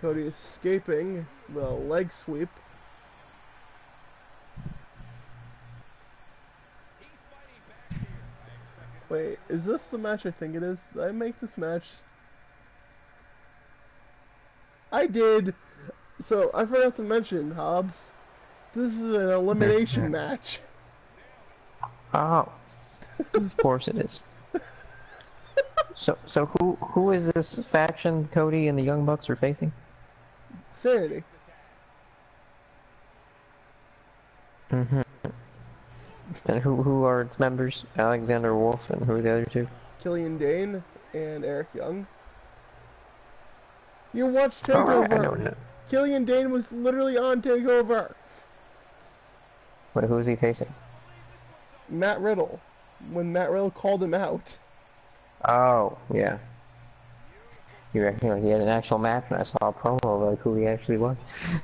Cody escaping the leg sweep. Wait, is this the match I think it is? Did I make this match? I did! So, I forgot to mention, Hobbs. This is an elimination match. Oh, of course it is. So who is this faction Cody and the Young Bucks are facing? Sanity. Mm-hmm. And who are its members? Alexander Wolf and who are the other two? Killian Dane and Eric Young. You watched Alright, TakeOver. I don't know. Killian Dane was literally on TakeOver. Wait, who is he facing? Matt Riddle. When Matt Riddle called him out. Oh, yeah. You reckon like he had an actual match and I saw a promo of like who he actually was.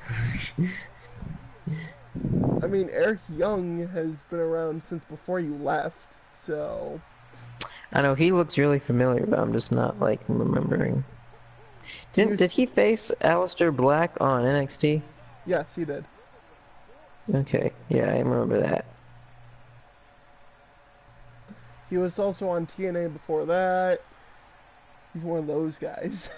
I mean, Eric Young has been around since before you left, so... I know, he looks really familiar, but I'm just not like remembering. Did he face Aleister Black on NXT? Yes, he did. Okay, yeah, I remember that. He was also on TNA before that. He's one of those guys.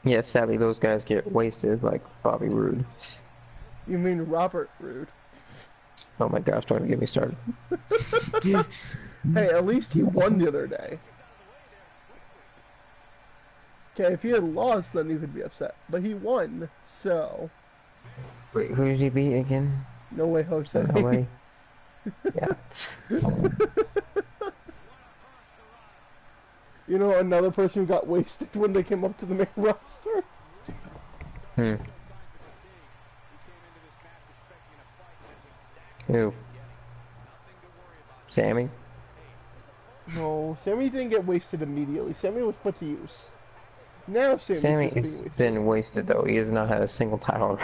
Yeah, sadly those guys get wasted like Bobby Roode. You mean Robert Roode? Oh my gosh, don't even get me started. Hey, at least he won the other day. Okay, if he had lost, then he would be upset. But he won, so... Wait, who did he beat again? No Way Jose. No way. Yeah. You know another person who got wasted when they came up to the main roster? Who? Sammy? No, Sammy didn't get wasted immediately. Sammy was put to use. Now Sammy just being has wasted. been wasted though. He has not had a single title.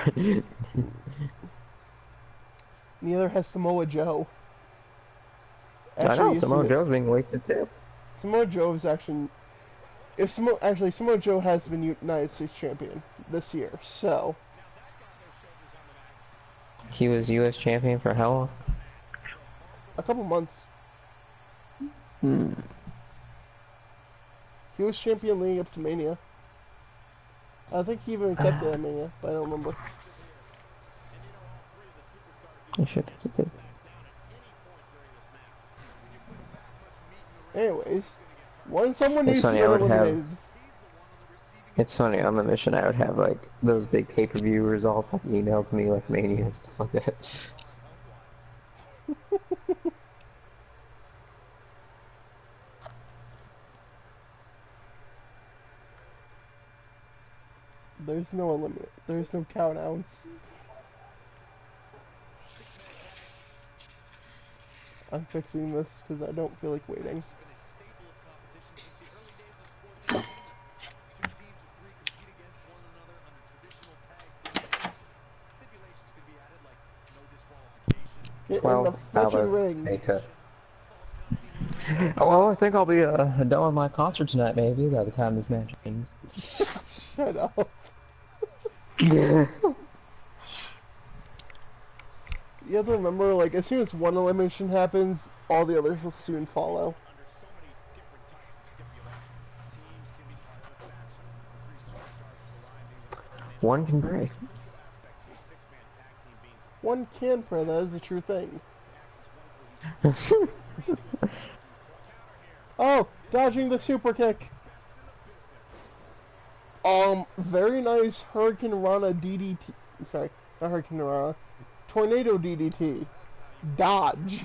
Neither has Samoa Joe. I know, Samoa Joe's being wasted too. Samoa Joe is actually... Samoa Joe has been United States Champion this year, so... He was U.S. champion for how long? A couple months. He was champion leading up to Mania. I think he even accepted at Mania, but I don't remember. I should think he did. Anyways, when someone needs to get eliminated... It's funny, on the mission I would have like those big pay-per-view results like emailed to me like Mania and stuff like that. There's no there's no countouts. I'm fixing this because I don't feel like waiting. Get 12 in the fucking hours ring. later. Oh, well, I think I'll be done with my concert tonight, maybe, by the time this match ends. Shut up. Yeah. You have to remember, like, as soon as one elimination happens, all the others will soon follow. One can pray. One can pray, that is a true thing. Oh, dodging the super kick. Very nice Hurricane Rana DDT. Sorry, not Hurricane Rana. Tornado DDT. Dodge.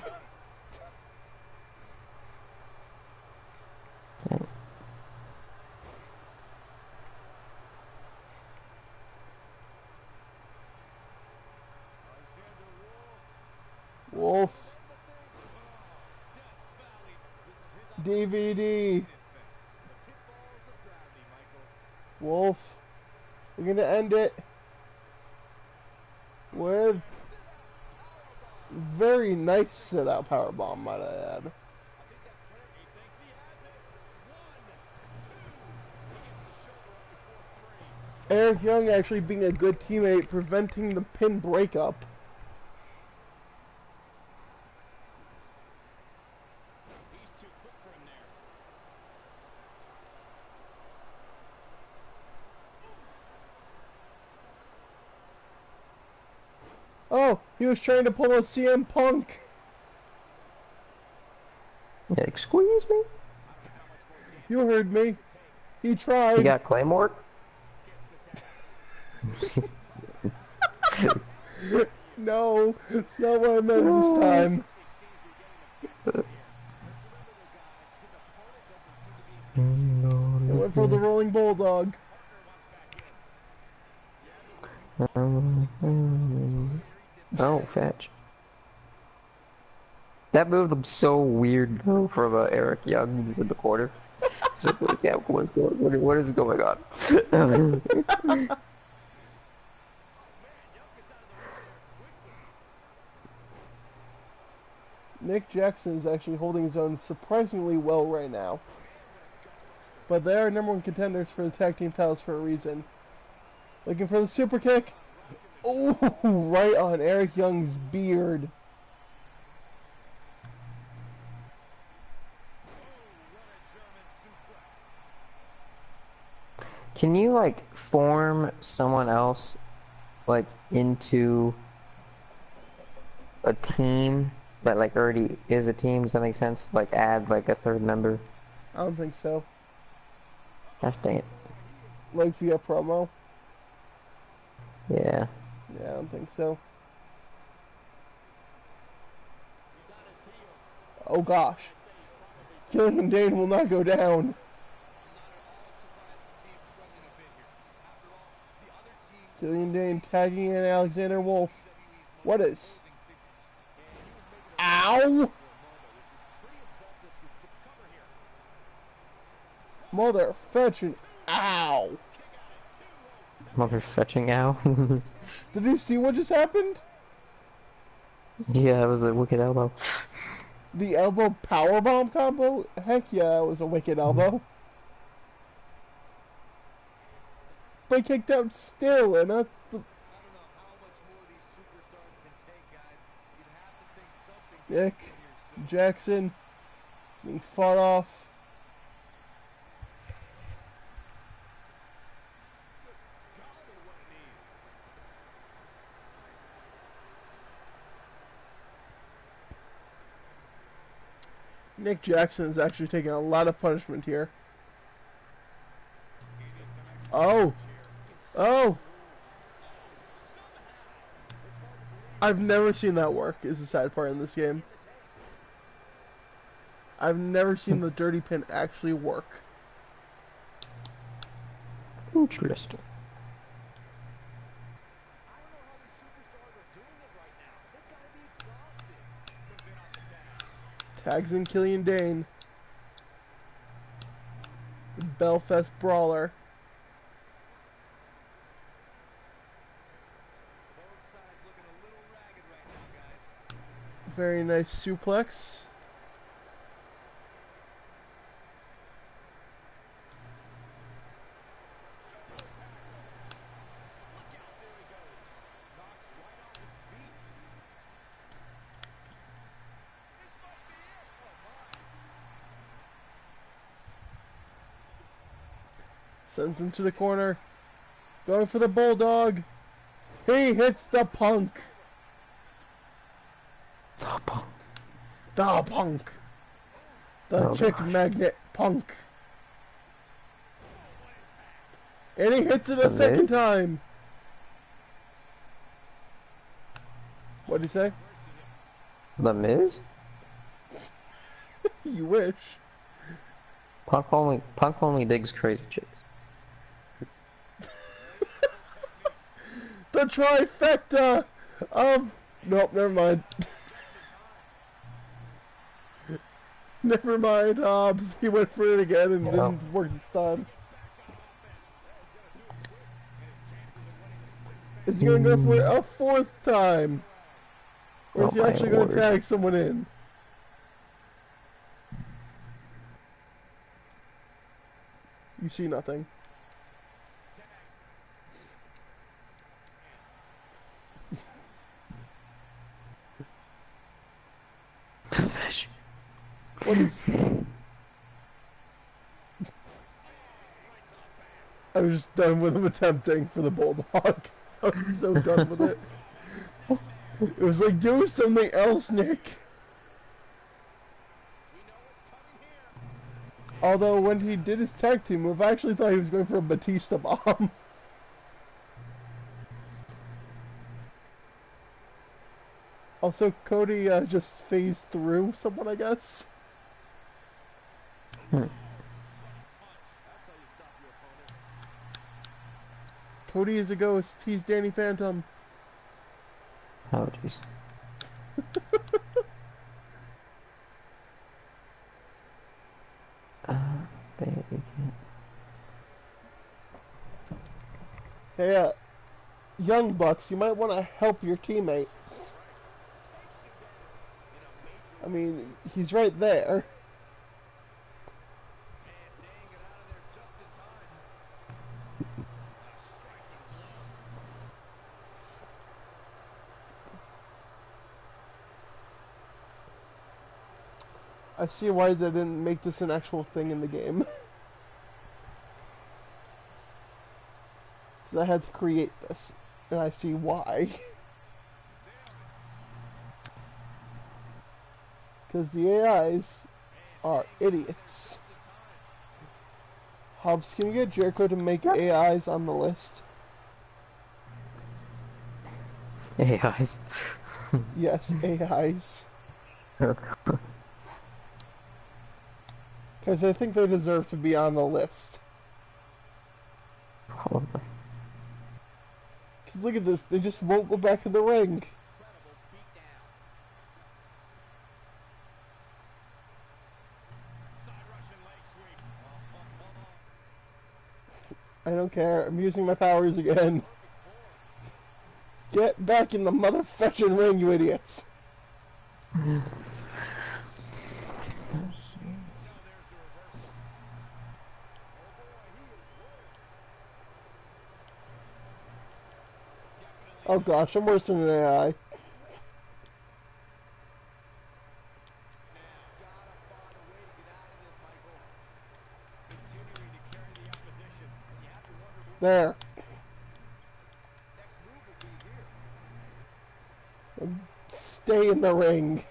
Wolf. DVD. Wolf. We're gonna end it with very nice sit-out powerbomb, might I add. Eric Young actually being a good teammate, preventing the pin breakup. He's too quick for him there. Oh, he was trying to pull a CM Punk. Yeah, squeeze me. You heard me. He tried. You got Claymore? No, it's not what I meant this time. I went for the rolling bulldog. Oh, fetch. That moved them so weird though from Eric Young who's in the corner. It's like, what is going on? Nick Jackson is actually holding his own surprisingly well right now. But they are #1 contenders for the tag team titles for a reason. Looking for the super kick. Oh, right on Eric Young's beard. Can you like form someone else like into a team that like already is a team? Does that make sense? Like add like a third member? I don't think so. Gosh dang it. Like via promo? Yeah. Yeah, I don't think so. Oh gosh. Killian Dane will not go down. Killian Dane tagging in Alexander Wolf. What is? Ow! Mother fetching. Ow! Mother fetching ow. Did you see what just happened? Yeah, it was a wicked elbow. The elbow powerbomb combo? Heck yeah, it was a wicked elbow. But he kicked out still, and that's the... Nick Jackson being fought off. Nick Jackson is actually taking a lot of punishment here. Oh! Oh! I've never seen that work, is the sad part in this game. I've never seen the dirty pin actually work. Interesting. Tags in Killian Dane. The Belfast Brawler. Very nice suplex. Sends him to the corner. Going for the bulldog. He hits the Punk. The Punk. The Punk. The Oh, chick gosh. magnet Punk. And he hits it a The second Miz? time. What'd he say? The Miz? You wish. Punk only digs crazy chicks. The trifecta of... Nope, never mind. Never mind, Hobbs. He went for it again and Well. didn't work this time. Is he going to go for it a fourth time? Or is Oh he my actually going to lord. tag someone in? You see nothing. What is... I was just done with him attempting for the bulldog. I was so done with it. It was like, do something else, Nick. Although when he did his tag team move, I actually thought he was going for a Batista bomb. Also, Cody just phased through someone, I guess. Cody is a ghost. He's Danny Phantom. Oh, jeez. You can't. Hey, Young Bucks, you might want to help your teammate. I mean, he's right there. I see why they didn't make this an actual thing in the game. Because I had to create this, and I see why. Because the AIs are idiots. Hobbs, can you get Jericho to make AIs on the list? AIs? Yes, AIs. Because I think they deserve to be on the list. Probably. Because look at this, they just won't go back in the ring. I don't care, I'm using my powers again. Get back in the motherfucking ring, you idiots. Oh gosh, I'm worse than an AI. There. Stay in the ring.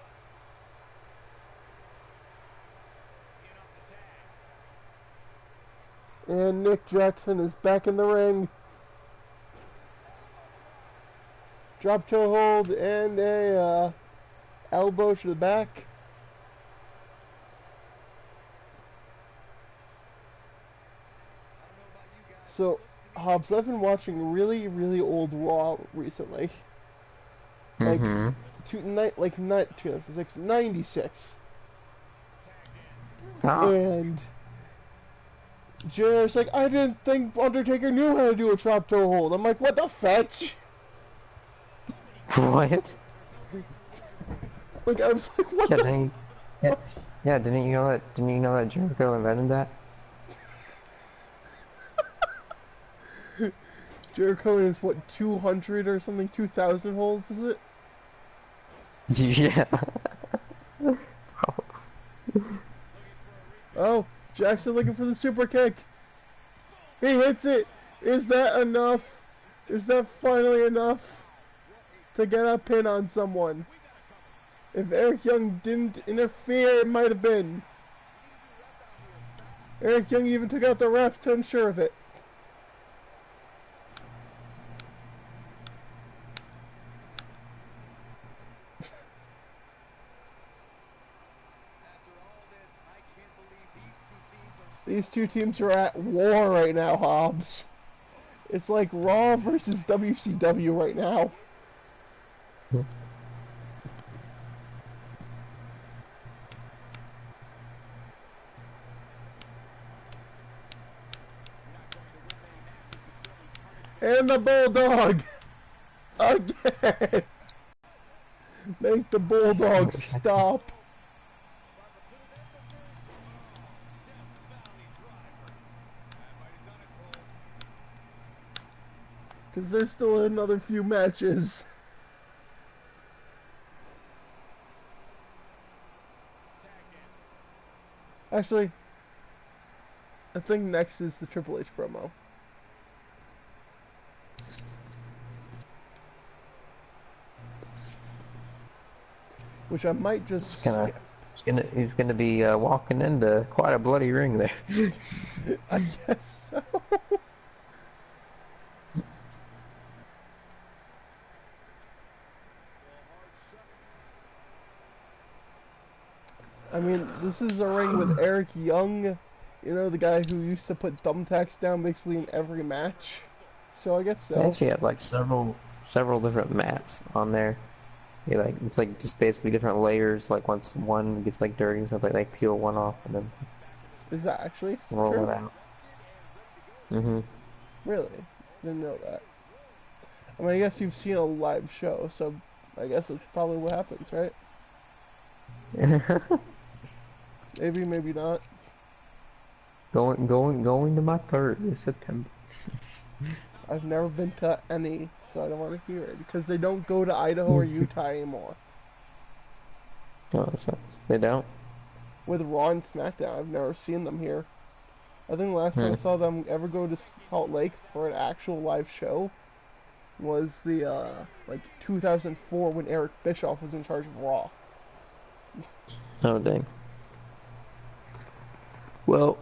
And Nick Jackson is back in the ring. Drop toe hold and a elbow to the back. So, Hobbs, I've been watching really, really old Raw recently. Like, not 2006, 96. Ah. And JR's like, I didn't think Undertaker knew how to do a drop toe hold. I'm like, what the fetch? What? Like, I was like, what the? Yeah, didn't you know that? Didn't you know that Jericho invented that? Jericho is what, 200 or something, 2,000 holds, is it? Yeah. Oh, Jackson looking for the super kick. He hits it. Is that enough? Is that finally enough to get a pin on someone? If Eric Young didn't interfere, it might have been. Eric Young even took out the ref to ensure of it. These two teams are at war right now, Hobbs. It's like Raw versus WCW right now. And the Bulldog! Again! Make the Bulldog stop. Because there's still another few matches. Actually, I think next is the Triple H promo. Which I might just skip. He's gonna be walking into quite a bloody ring there. I guess so. I mean, this is a ring with Eric Young, you know, the guy who used to put thumbtacks down basically in every match. So I guess so. They actually have like several different mats on there. It's like just basically different layers. Like once one gets like dirty and stuff, they like peel one off and then is that actually roll true? it out. Mhm. Really? Didn't know that. I mean, I guess you've seen a live show, so I guess that's probably what happens, right? Maybe, maybe not. Going to my 3rd of September. I've never been to any, so I don't want to hear it because they don't go to Idaho or Utah anymore. Oh, so they don't. With Raw and SmackDown, I've never seen them here. I think the last time I saw them ever go to Salt Lake for an actual live show was the like 2004 when Eric Bischoff was in charge of Raw. Oh dang. Well,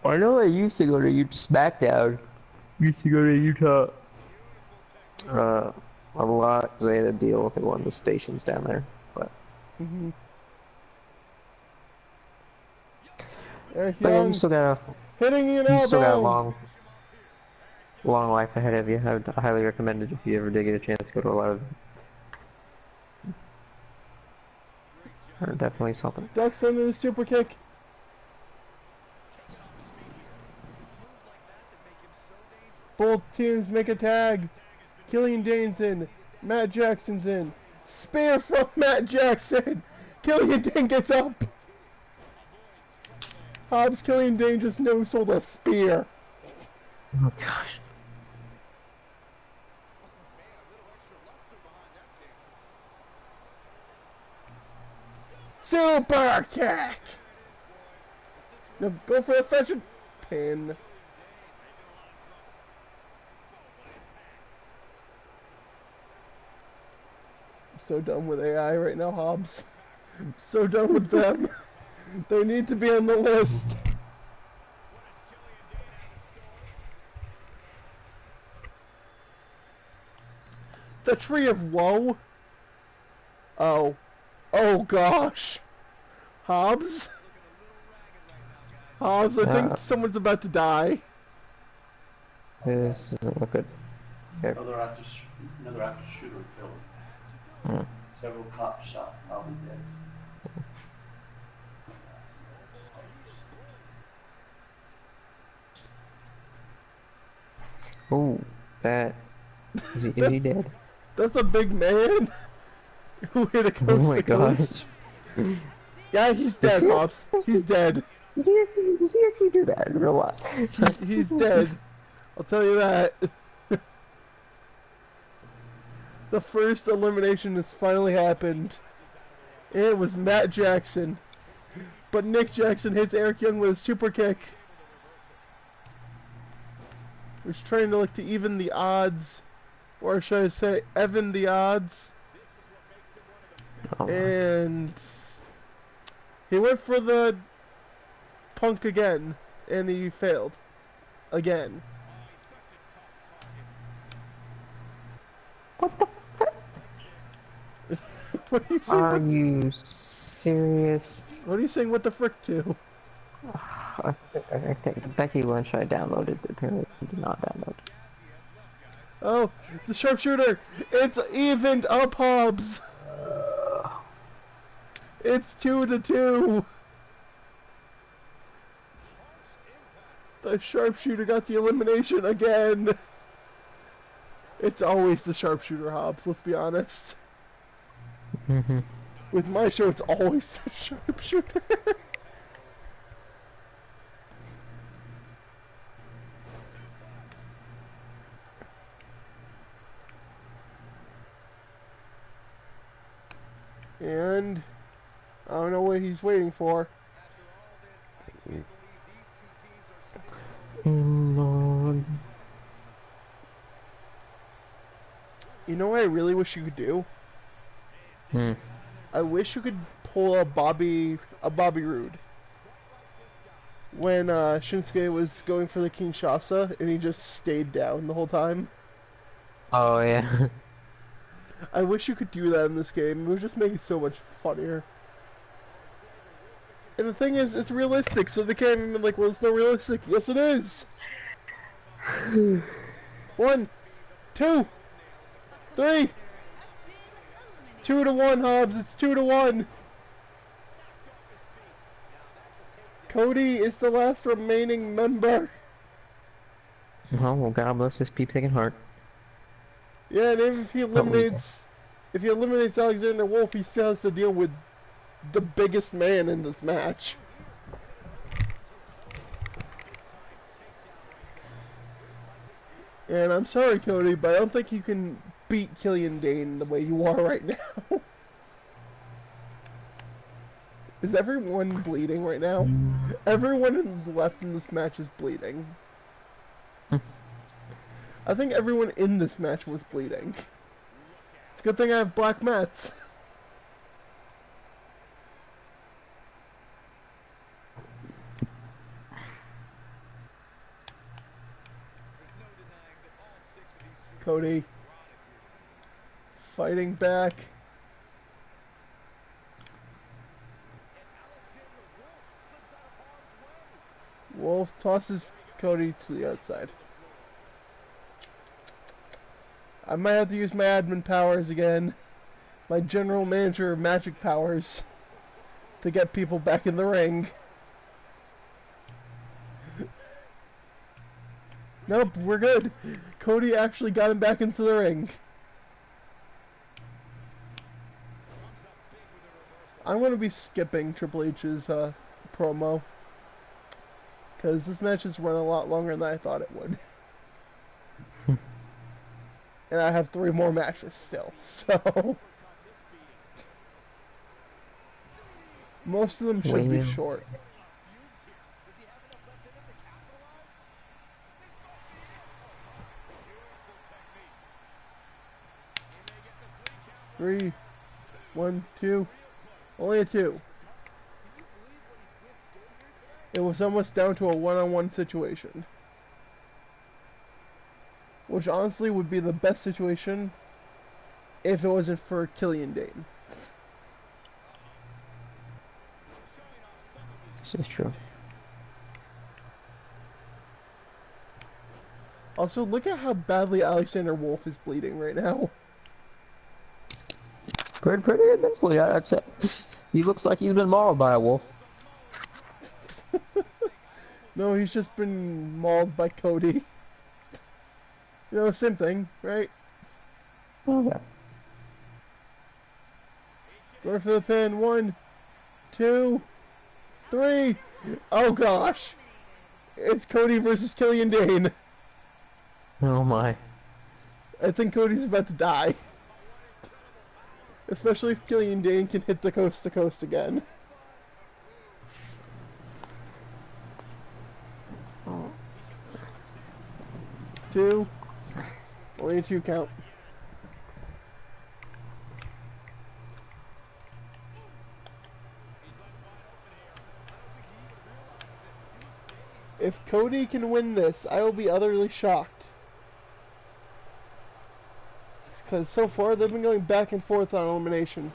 I know they used to go to Utah SmackDown. Used to go to Utah a lot because they had a deal with one of the stations down there. But Eric yeah, Young you still got hitting you an still got a elbow. long life ahead of you. I would highly recommend it if you ever did get a chance to go to a lot of. Definitely something. Ducks under the super kick. Both teams make a tag. Killian Dane's in. Matt Jackson's in. Spear from Matt Jackson. Killian Dane gets up. Hobbs, Killian Dane just no-sold a spear. Oh gosh. Super kick. Now go for a fashion pin. I'm so done with AI right now, Hobbs. I'm so done with them. They need to be on the list. The Tree of Woe? Oh. Oh gosh. Hobbs? Hobbs, I think someone's about to die. This doesn't look good. Okay. Another active shooter killed. Several cops shot, probably dead. Oh, is he dead? That's a big man who hit a coast. Oh my gosh. Yeah, he's dead, Hobbs. He's dead. Does he actually do that in real life? He's dead. I'll tell you that. The first elimination has finally happened. It was Matt Jackson. But Nick Jackson hits Eric Young with a super kick. He's trying to look to even the odds. Or should I say, even the odds. Oh. And he went for the Punk again. And he failed. Again. What the frick? What are you saying? Are you serious? What are you saying? What the frick to? I think Becky Lynch I downloaded apparently did not download. Oh, the sharpshooter! It's evened up, Hobbs! It's 2-2! The sharpshooter got the elimination again! It's always the sharpshooter, Hobbs, let's be honest. With my show, it's always the sharpshooter. And I don't know what he's waiting for. You know what I really wish you could do? Hmm. I wish you could pull a Bobby Roode. When Shinsuke was going for the Kinshasa and he just stayed down the whole time. Oh yeah. I wish you could do that in this game. It would just make it so much funnier. And the thing is, it's realistic, so they can't even be like, well, it's not realistic. Yes, it is! 1, 2, 3. 2-1, Hobbs. It's 2-1. Cody is the last remaining member. Oh well, God bless his pea-picking heart. Yeah, and even if he eliminates Alexander Wolf, he still has to deal with the biggest man in this match. And I'm sorry, Cody, but I don't think you can beat Killian Dane the way you are right now. Is everyone bleeding right now? Everyone left in this match is bleeding. I think everyone in this match was bleeding. It's a good thing I have black mats. Cody fighting back. Wolf tosses Cody to the outside. I might have to use my admin powers again. My general manager magic powers. To get people back in the ring. Nope, we're good. Cody actually got him back into the ring. I'm going to be skipping Triple H's promo. Because this match has run a lot longer than I thought it would. And I have 3 more matches still, so... Most of them should be short. Three, 1, 2, only a 2. It was almost down to a one-on-one situation. Which honestly would be the best situation if it wasn't for Killian Dane. This is true. Also, look at how badly Alexander Wolf is bleeding right now. Pretty immensely, I'd say. He looks like he's been mauled by a wolf. No, he's just been mauled by Cody. You know, same thing, right? Okay. Going for the pin. 1, 2, 3. Oh gosh. It's Cody versus Killian Dane. Oh my. I think Cody's about to die. Especially if Killian Dane can hit the coast to coast again. Two. Only a 2 count. If Cody can win this, I will be utterly shocked. Because so far, they've been going back and forth on eliminations.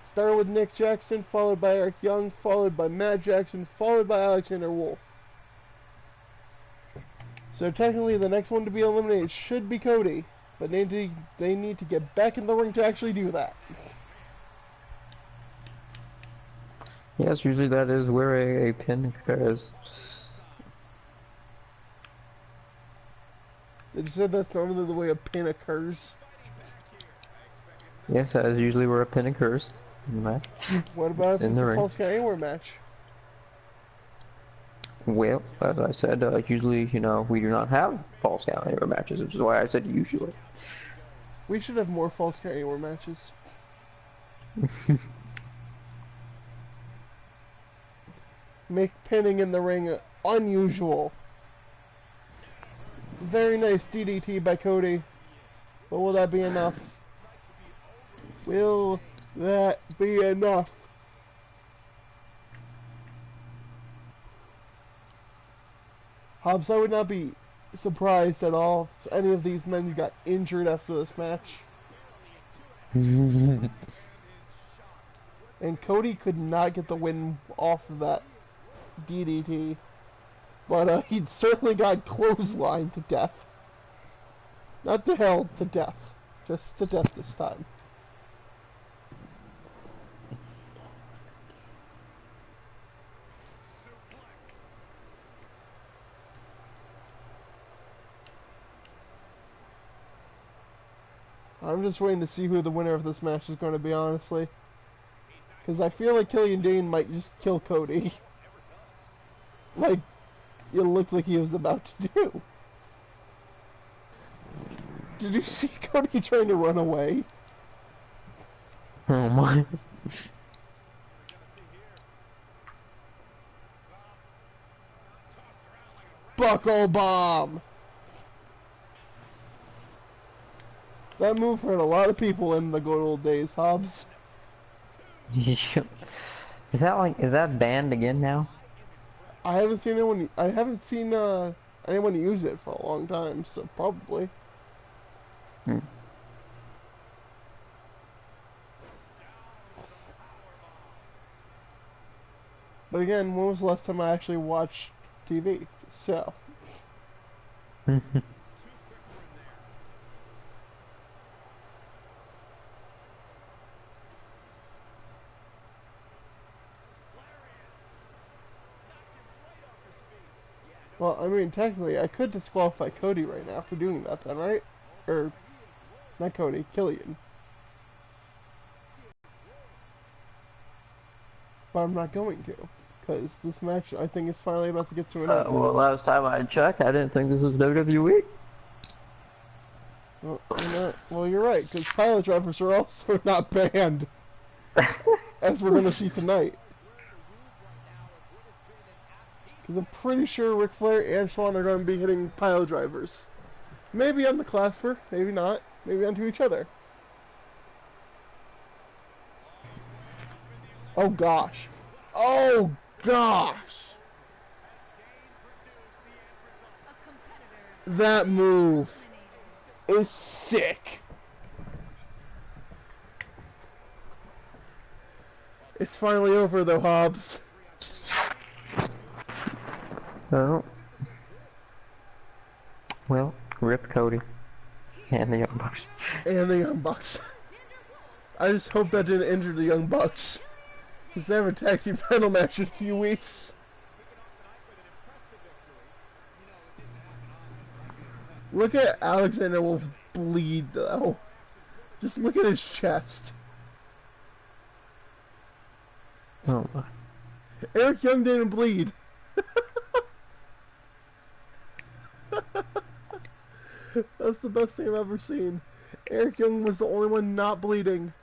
Started with Nick Jackson, followed by Eric Young, followed by Matt Jackson, followed by Alexander Wolf. So technically, the next one to be eliminated should be Cody. But they need to get back in the ring to actually do that. Yes, usually that is where a pin occurs. They just said that's normally the way a pin occurs. Yes, that is usually where a pin occurs in the match. What about if it's a Falls Count Anywhere match? Well, as I said, usually, you know, we do not have Falls Count Anywhere matches, which is why I said usually. We should have more Falls Count Anywhere matches. Make pinning in the ring unusual. Very nice DDT by Cody. But will that be enough? Will that be enough? Hobbs, I would not be surprised at all if any of these men got injured after this match. And Cody could not get the win off of that DDT. But he certainly got clotheslined to death. Not to hell, to death. Just to death this time. I'm just waiting to see who the winner of this match is going to be, honestly. Because I feel like Killian Dane might just kill Cody. Like, it looked like he was about to do. Did you see Cody trying to run away? Oh my. Buckle bomb! That move hurt a lot of people in the good old days, Hobbs. Is that banned again now? I haven't seen anyone use it for a long time, so probably. But again, when was the last time I actually watched TV? So. Well, I mean, technically, I could disqualify Cody right now for doing that then, right? Or, not Cody, Killian. But I'm not going to, because this match, I think, is finally about to get to an end. Well, last time I checked, I didn't think this was WWE. Well, you're right, because pilot drivers are also not banned, as we're going to see tonight. Because I'm pretty sure Ric Flair and Shawn are going to be hitting pile drivers. Maybe on the Clasper, maybe not. Maybe onto each other. Oh gosh. Oh gosh! That move is sick. It's finally over though, Hobbs. Well, rip Cody. And the Young Bucks. And the Young Bucks. I just hope that didn't injure the Young Bucks. Because they have a tag team title match in a few weeks. Look at Alexander Wolf bleed, though. Just look at his chest. Oh my. Eric Young didn't bleed. That's the best thing I've ever seen. Eric Young was the only one not bleeding.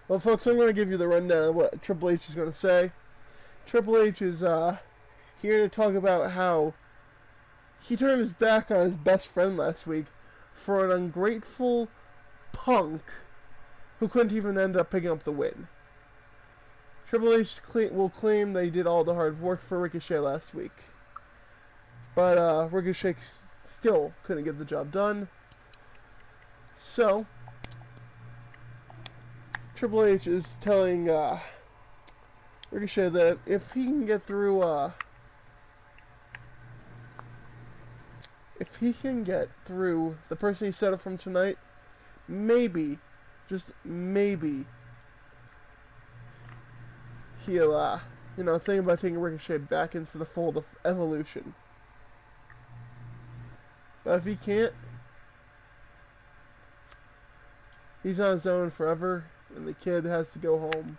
Well, folks, I'm going to give you the rundown of what Triple H is going to say. Triple H is here to talk about how he turned his back on his best friend last week for an ungrateful punk who couldn't even end up picking up the win. Triple H will claim that he did all the hard work for Ricochet last week. But Ricochet still couldn't get the job done. So, Triple H is telling Ricochet that if he can get through the person he set up from tonight, maybe, just maybe, he'll think about taking Ricochet back into the fold of Evolution. But if he can't, he's on his own forever, and the kid has to go home.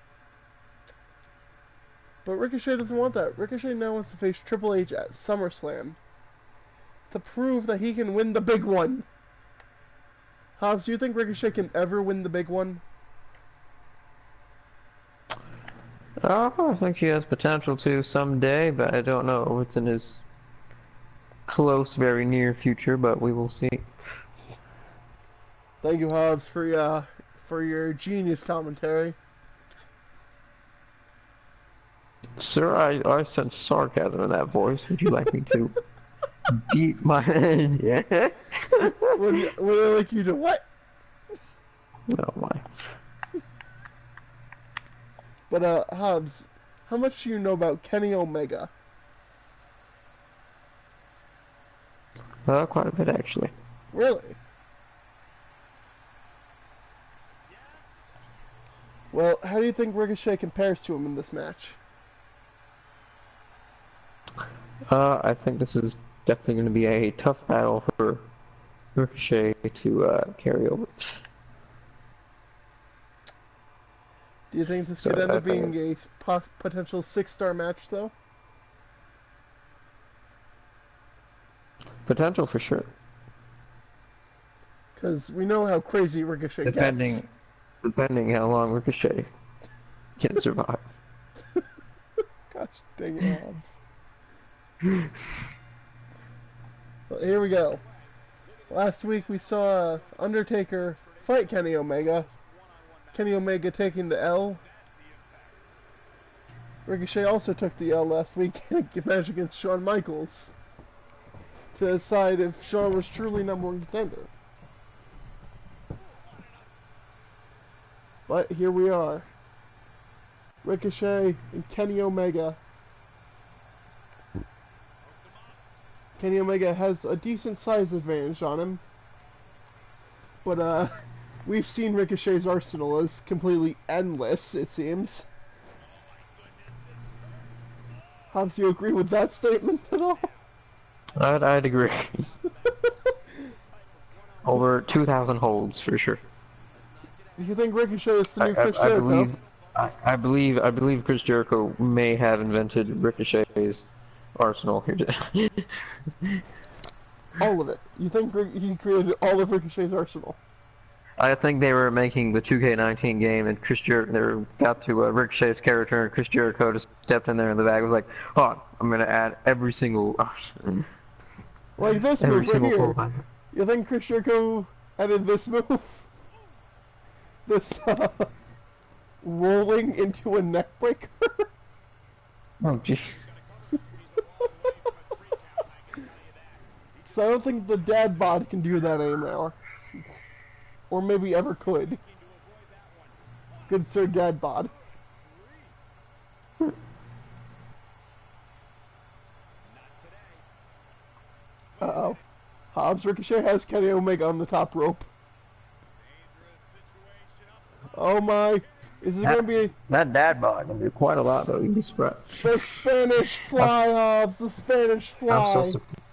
But Ricochet doesn't want that. Ricochet now wants to face Triple H at SummerSlam to prove that he can win the big one. Hobbs, do you think Ricochet can ever win the big one? I think he has potential to someday, but I don't know. It's in his close, very near future, but we will see. Thank you, Hobbs, for your genius commentary. Sir, I sense sarcasm in that voice. Would you like me to beat my head? Yeah. Would I like you to what? Oh my. But Hobbs, how much do you know about Kenny Omega? Quite a bit actually. Really? Well, how do you think Ricochet compares to him in this match? I think this is definitely going to be a tough battle for Ricochet to carry over. Do you think this So could end I up think being a potential 6-star match, though? Potential for sure. Because we know how crazy Ricochet gets. Depending how long Ricochet can survive. Gosh dang it, Hobbs. Well, here we go. Last week we saw Undertaker fight Kenny Omega. Kenny Omega taking the L. Ricochet also took the L last week in a match against Shawn Michaels to decide if Shawn was truly #1 contender. But here we are. Ricochet and Kenny Omega. Kenny Omega has a decent size advantage on him. But we've seen Ricochet's arsenal as completely endless, it seems. Hobbs, you agree with that statement at all? I'd agree. Over 2,000 holds for sure. Do you think Ricochet is the new Chris Jericho? I believe Chris Jericho may have invented Ricochet's arsenal here. All of it. You think he created all of Ricochet's arsenal? I think they were making the 2K19 game, and Chris Jericho got to Ricochet's character, and Chris Jericho just stepped in there in the bag. Was like, "Oh, I'm gonna add every single." Like this move right here. You think Chris Jericho added this move? This rolling into a neck breaker? Oh jeez. So I don't think the dad bod can do that anymore. Or maybe ever could. Good Sir Dad bod. Uh-oh. Hobbs, Ricochet has Kenny Omega on the top rope. Oh my. Is it going to be... That dad bod can do quite a lot though, you'd be surprised. The Spanish Fly, Hobbs! The Spanish Fly!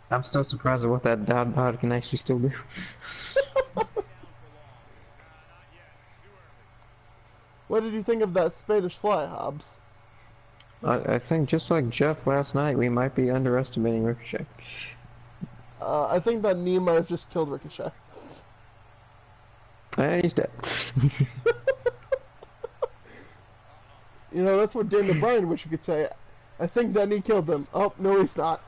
I'm so surprised at what that dad bod can actually still do. What did you think of that Spanish Fly, Hobbs? I think just like Jeff last night, we might be underestimating Ricochet. I think that knee might have just killed Ricochet. And he's dead. You know, that's what Daniel Bryan wish you could say. I think that knee killed him. Oh, no he's not.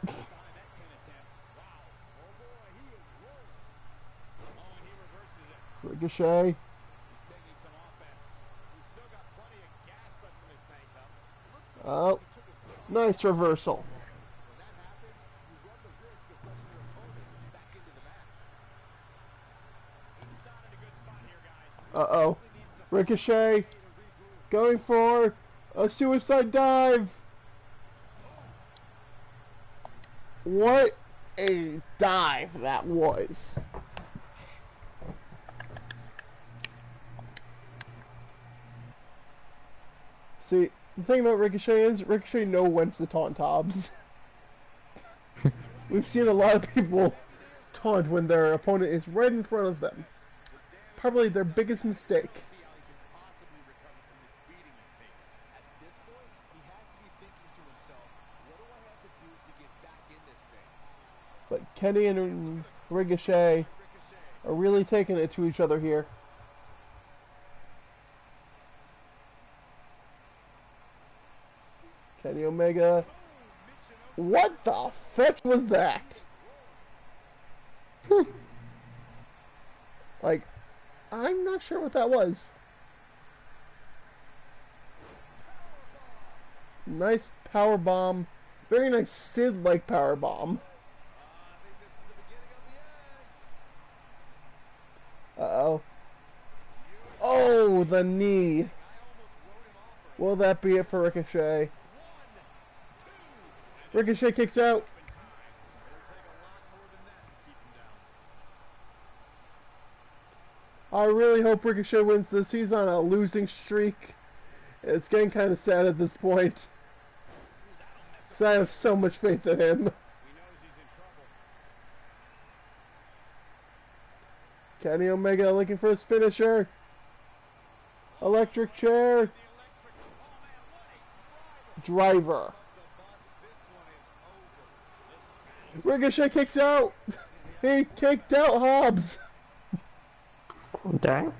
Ricochet. Oh, nice reversal. Uh-oh. Ricochet going for a suicide dive. What a dive that was. See, the thing about Ricochet is, Ricochet knows when to taunt Hobbs. We've seen a lot of people taunt when their opponent is right in front of them. Probably their biggest mistake. But Kenny and Ricochet are really taking it to each other here. Kenny Omega. What the fetch was that? Like, I'm not sure what that was. Nice power bomb. Very nice Sid-like power bomb. Uh-oh. Oh, the knee. Will that be it for Ricochet? Ricochet kicks out. I really hope Ricochet wins this. He's on a losing streak. It's getting kind of sad at this point. Because I have so much faith in him. Kenny Omega looking for his finisher. Electric chair. Driver. Ricochet kicks out. He kicked out Hobbs. Dang.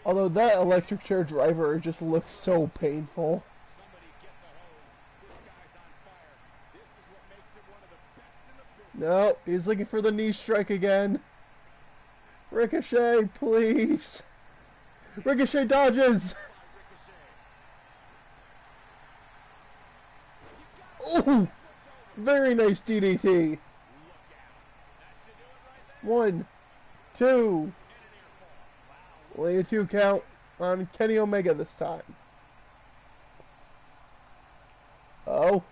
Although that electric chair driver just looks so painful. No, he's looking for the knee strike again. Ricochet, please. Ricochet dodges. Oh, very nice DDT. 1, 2. Only a 2 count on Kenny Omega this time. Oh.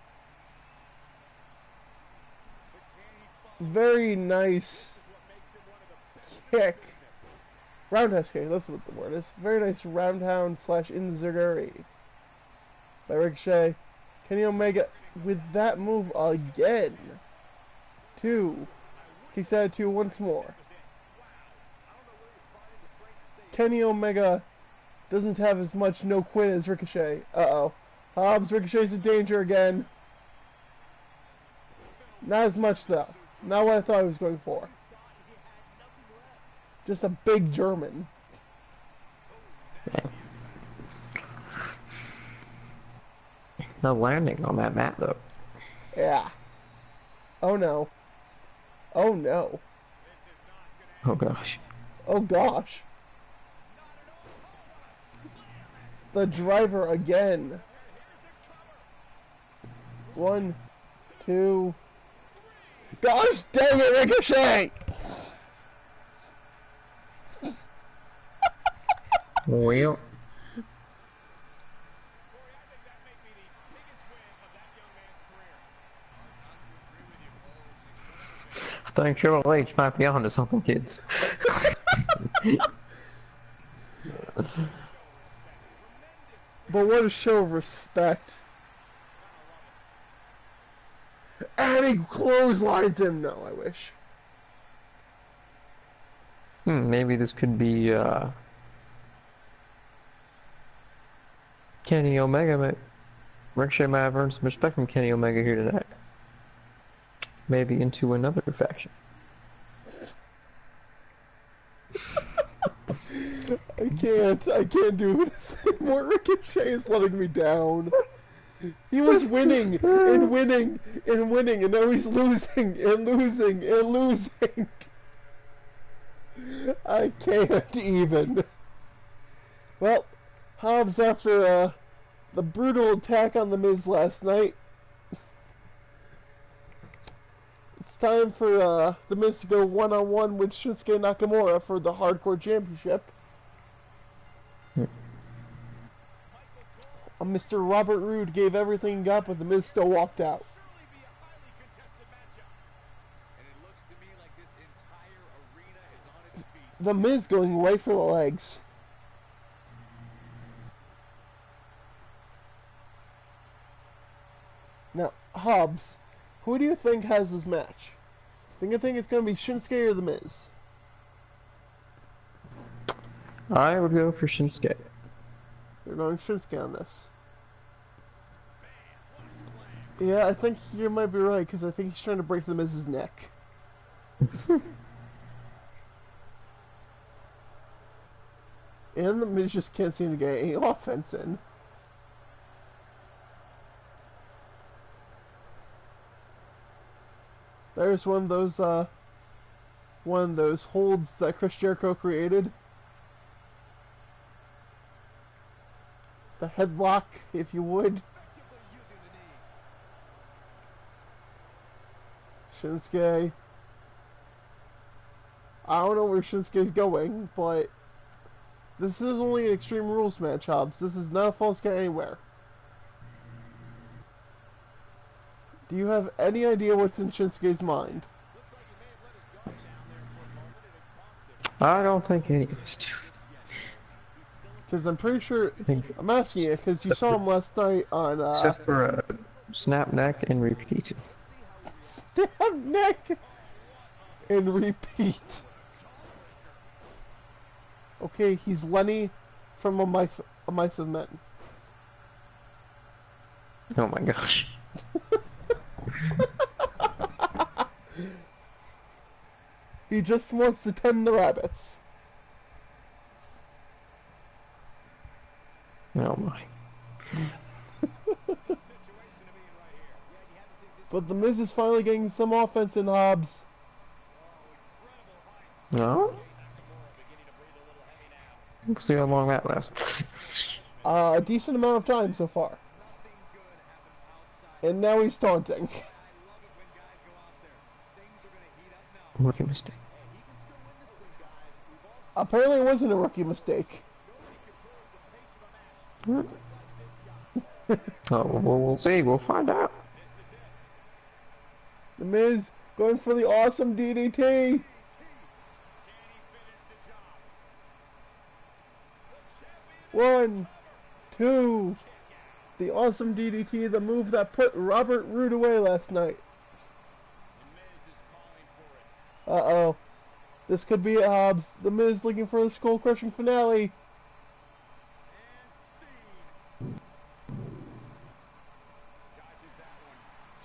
Very nice kick. Roundhouse kick, that's what the word is. Very nice roundhouse / enziguri by Ricochet. Kenny Omega with that move again. 2. Kicks out of 2 once more. Kenny Omega doesn't have as much no quit as Ricochet. Uh-oh. Hobbs, Ricochet's in danger again. Not as much though. Not what I thought I was going for. Just a big German. No landing on that mat though. Yeah. Oh no. Oh no. Oh gosh. Oh gosh. The driver again. 1, 2. Gosh dang it, Ricochet! Well. I think Triple H might be onto something, kids. But what a show of respect. And he clotheslines him. No, I wish. Maybe this could be, Kenny Omega. Ricochet might have earned some respect from Kenny Omega here tonight. Maybe into another faction. I can't do this anymore. Ricochet is letting me down. He was winning and winning and winning, and now he's losing and losing and losing. I can't even. Well, Hobbs, after the brutal attack on The Miz last night, it's time for The Miz to go one-on-one with Shinsuke Nakamura for the Hardcore Championship. Mr. Robert Roode gave everything he got, but The Miz still walked out. The Miz going right for the legs. Now, Hobbs, who do you think has this match? You think it's going to be Shinsuke or The Miz? I would go for Shinsuke. You're going Shinsuke on this. Yeah, I think you might be right, because I think he's trying to break The Miz's neck. And The Miz just can't seem to get any offense in. There's one of those holds that Chris Jericho created. The headlock, if you would. Shinsuke. I don't know where Shinsuke's going, but this is only an Extreme Rules match, Hobbs. This is not a false count anywhere. Do you have any idea what's in Shinsuke's mind? I don't think any of us do. Because I'm pretty sure, I'm asking you, because you saw him last night on, Except for snap neck and repeat. Snap neck and repeat. Okay, he's Lenny from A Mice of Men. Oh my gosh. He just wants to tend the rabbits. Oh my. But the Miz is finally getting some offense in, Hobbs. No? We'll see how long that lasts. A decent amount of time so far. And now he's taunting. Rookie mistake. Apparently it wasn't a rookie mistake. Oh, well, we'll see. We'll find out. The Miz going for the awesome DDT. One, two. The awesome DDT, the move that put Robert Roode away last night. Uh-oh. This could be it, Hobbs. The Miz looking for the skull-crushing finale.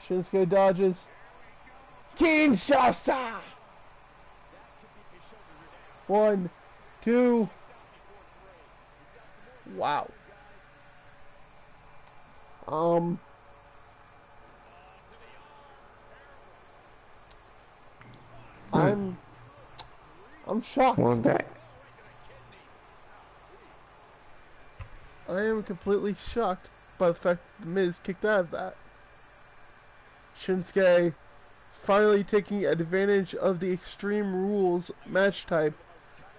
Shinsuke dodges. Kinshasa! 1, 2. Wow. I'm shocked. Well, that. I am completely shocked by the fact that The Miz kicked out of that. Shinsuke finally taking advantage of the Extreme Rules match type,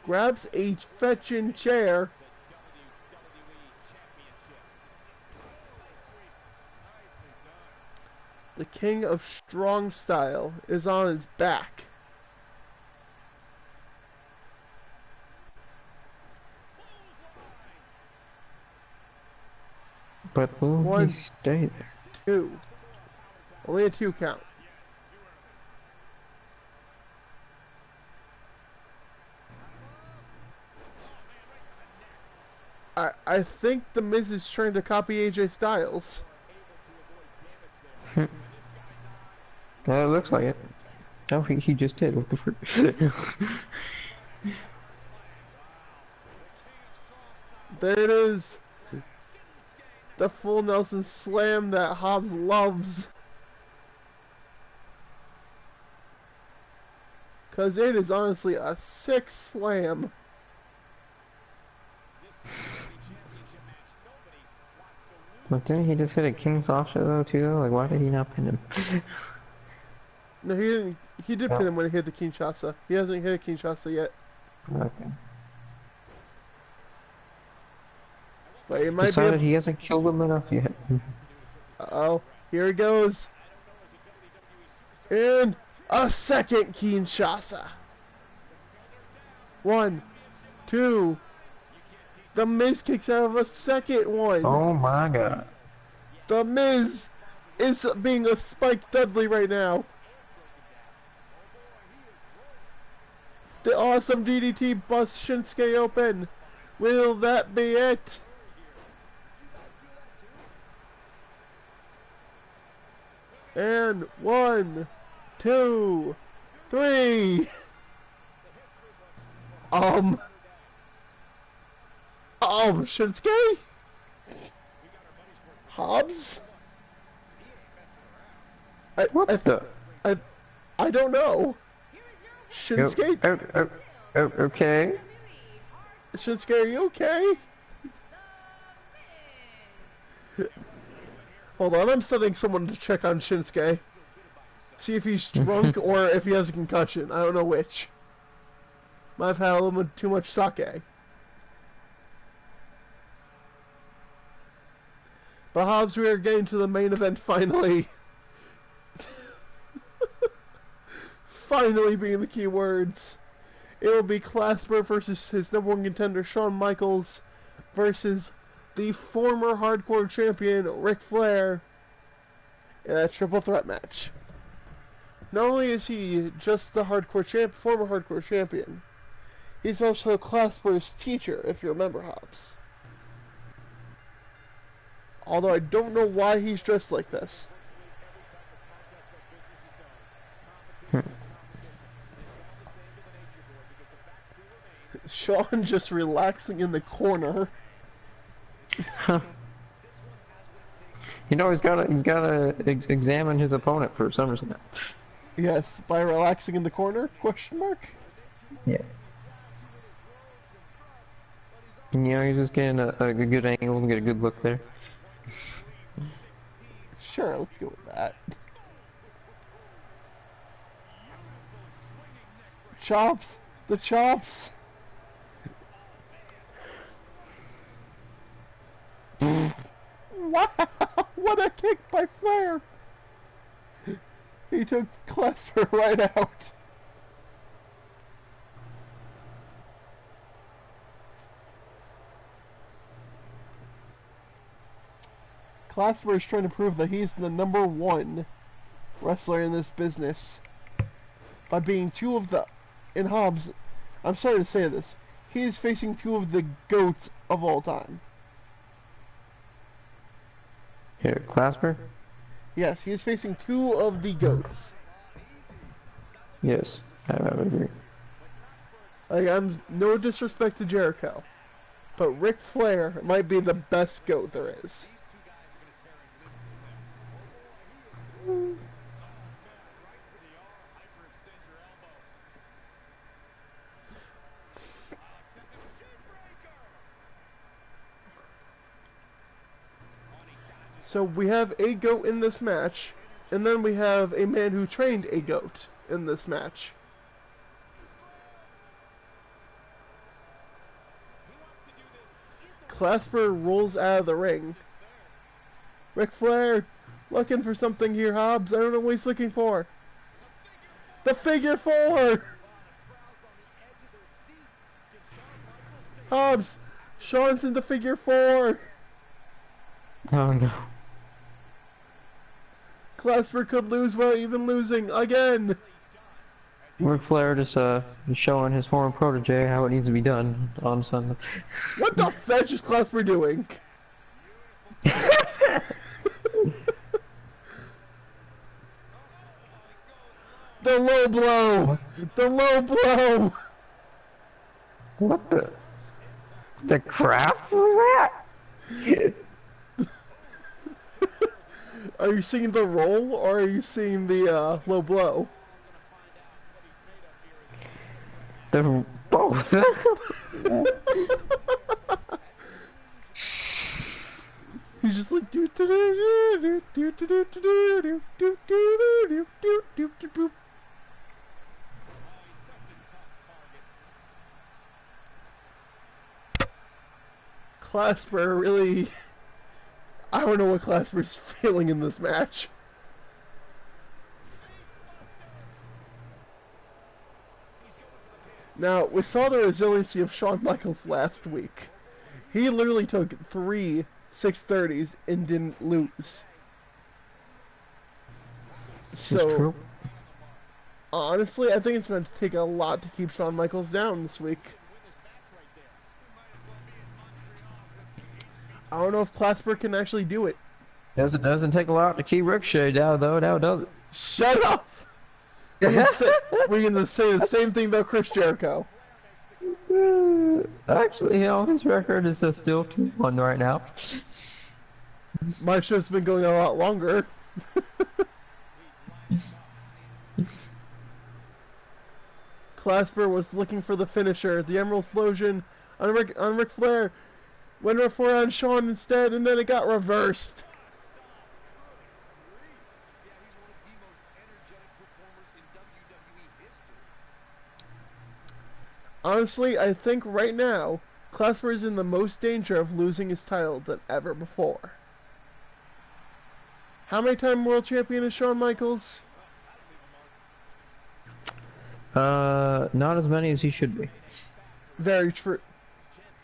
grabs a fetching chair. The King of Strong Style is on his back. But will One, he stay there? 2. Only a 2 count. I think The Miz is trying to copy AJ Styles. It looks like it. Oh, he just did. What the frick? There it is. The full Nelson slam that Hobbs loves. Because it is honestly a sick slam. But didn't he just hit a Kinshasa though too though? Like why did he not pin him? No, he didn't. He did pin him when he hit the Kinshasa. He hasn't hit a Kinshasa yet. Okay. But it might Decided be. he hasn't killed him enough yet. Uh-oh. Here he goes. And a second Kinshasa. 1, 2. The Miz kicks out of a second one. Oh my god. The Miz is being a Spike Dudley right now. The awesome DDT busts Shinsuke open. Will that be it? And 1, 2, 3. Shinsuke? Hobbs? What the? I don't know. Shinsuke? Okay. Shinsuke, are you okay? Hold on, I'm sending someone to check on Shinsuke. See if he's drunk or if he has a concussion. I don't know which. Might have had a little bit too much sake. But Hobbs, we are getting to the main event finally. Finally being the key words. It will be Clasper versus his #1 contender Shawn Michaels versus the former hardcore champion Ric Flair in that triple threat match. Not only is he just the former hardcore champion, he's also Clasper's teacher, if you remember, Hobbs. Although I don't know why he's dressed like this. Shawn just relaxing in the corner. You know, he's gotta examine his opponent for SummerSlam. Yes, by relaxing in the corner? Question mark? Yes. You know, he's just getting a good angle and get a good look there. Sure, let's go with that. Chops! The chops! Wow! What a kick by Flair! He took Clasper right out. Clasper is trying to prove that he's the #1 wrestler in this business by being in Hobbs, I'm sorry to say this, he is facing 2 of the GOATs of all time. Here, Clasper? Yes, he is facing 2 of the GOATs. Yes, I would agree. Like, I'm no disrespect to Jericho, but Ric Flair might be the best GOAT there is. So we have a GOAT in this match, and then we have a man who trained a GOAT in this match. Clasper rolls out of the ring. Ric Flair, looking for something here, Hobbs. I don't know what he's looking for. The figure 4! Hobbs, Shawn's in the figure 4! Oh no. Clasper could lose without even losing again. Ric Flair just showing his former protege how it needs to be done on Sunday. What the fetch is Clasper doing? The low blow! The low blow! What the crap was that? Are you seeing the roll, or are you seeing the low blow? The both. He's just like do do do do do do do do do do do do do. Clasper really, I don't know what Clasper's feeling in this match. Now, we saw the resiliency of Shawn Michaels last week. He literally took 3 630s and didn't lose. So, true. Honestly, I think it's going to take a lot to keep Shawn Michaels down this week. I don't know if Clasper can actually do it. Doesn't take a lot to keep Ricochet down, though, now does it? Shut up! We can say the same thing about Chris Jericho. Actually, you know, his record is still 2-1 right now. My show's been going a lot longer. Clasper was looking for the finisher, the Emerald Explosion on Ric Flair. Went for on Shawn instead, and then it got reversed. Honestly, I think right now, Clasper is in the most danger of losing his title than ever before. How many time world champion is Shawn Michaels? Not as many as he should be. Very true.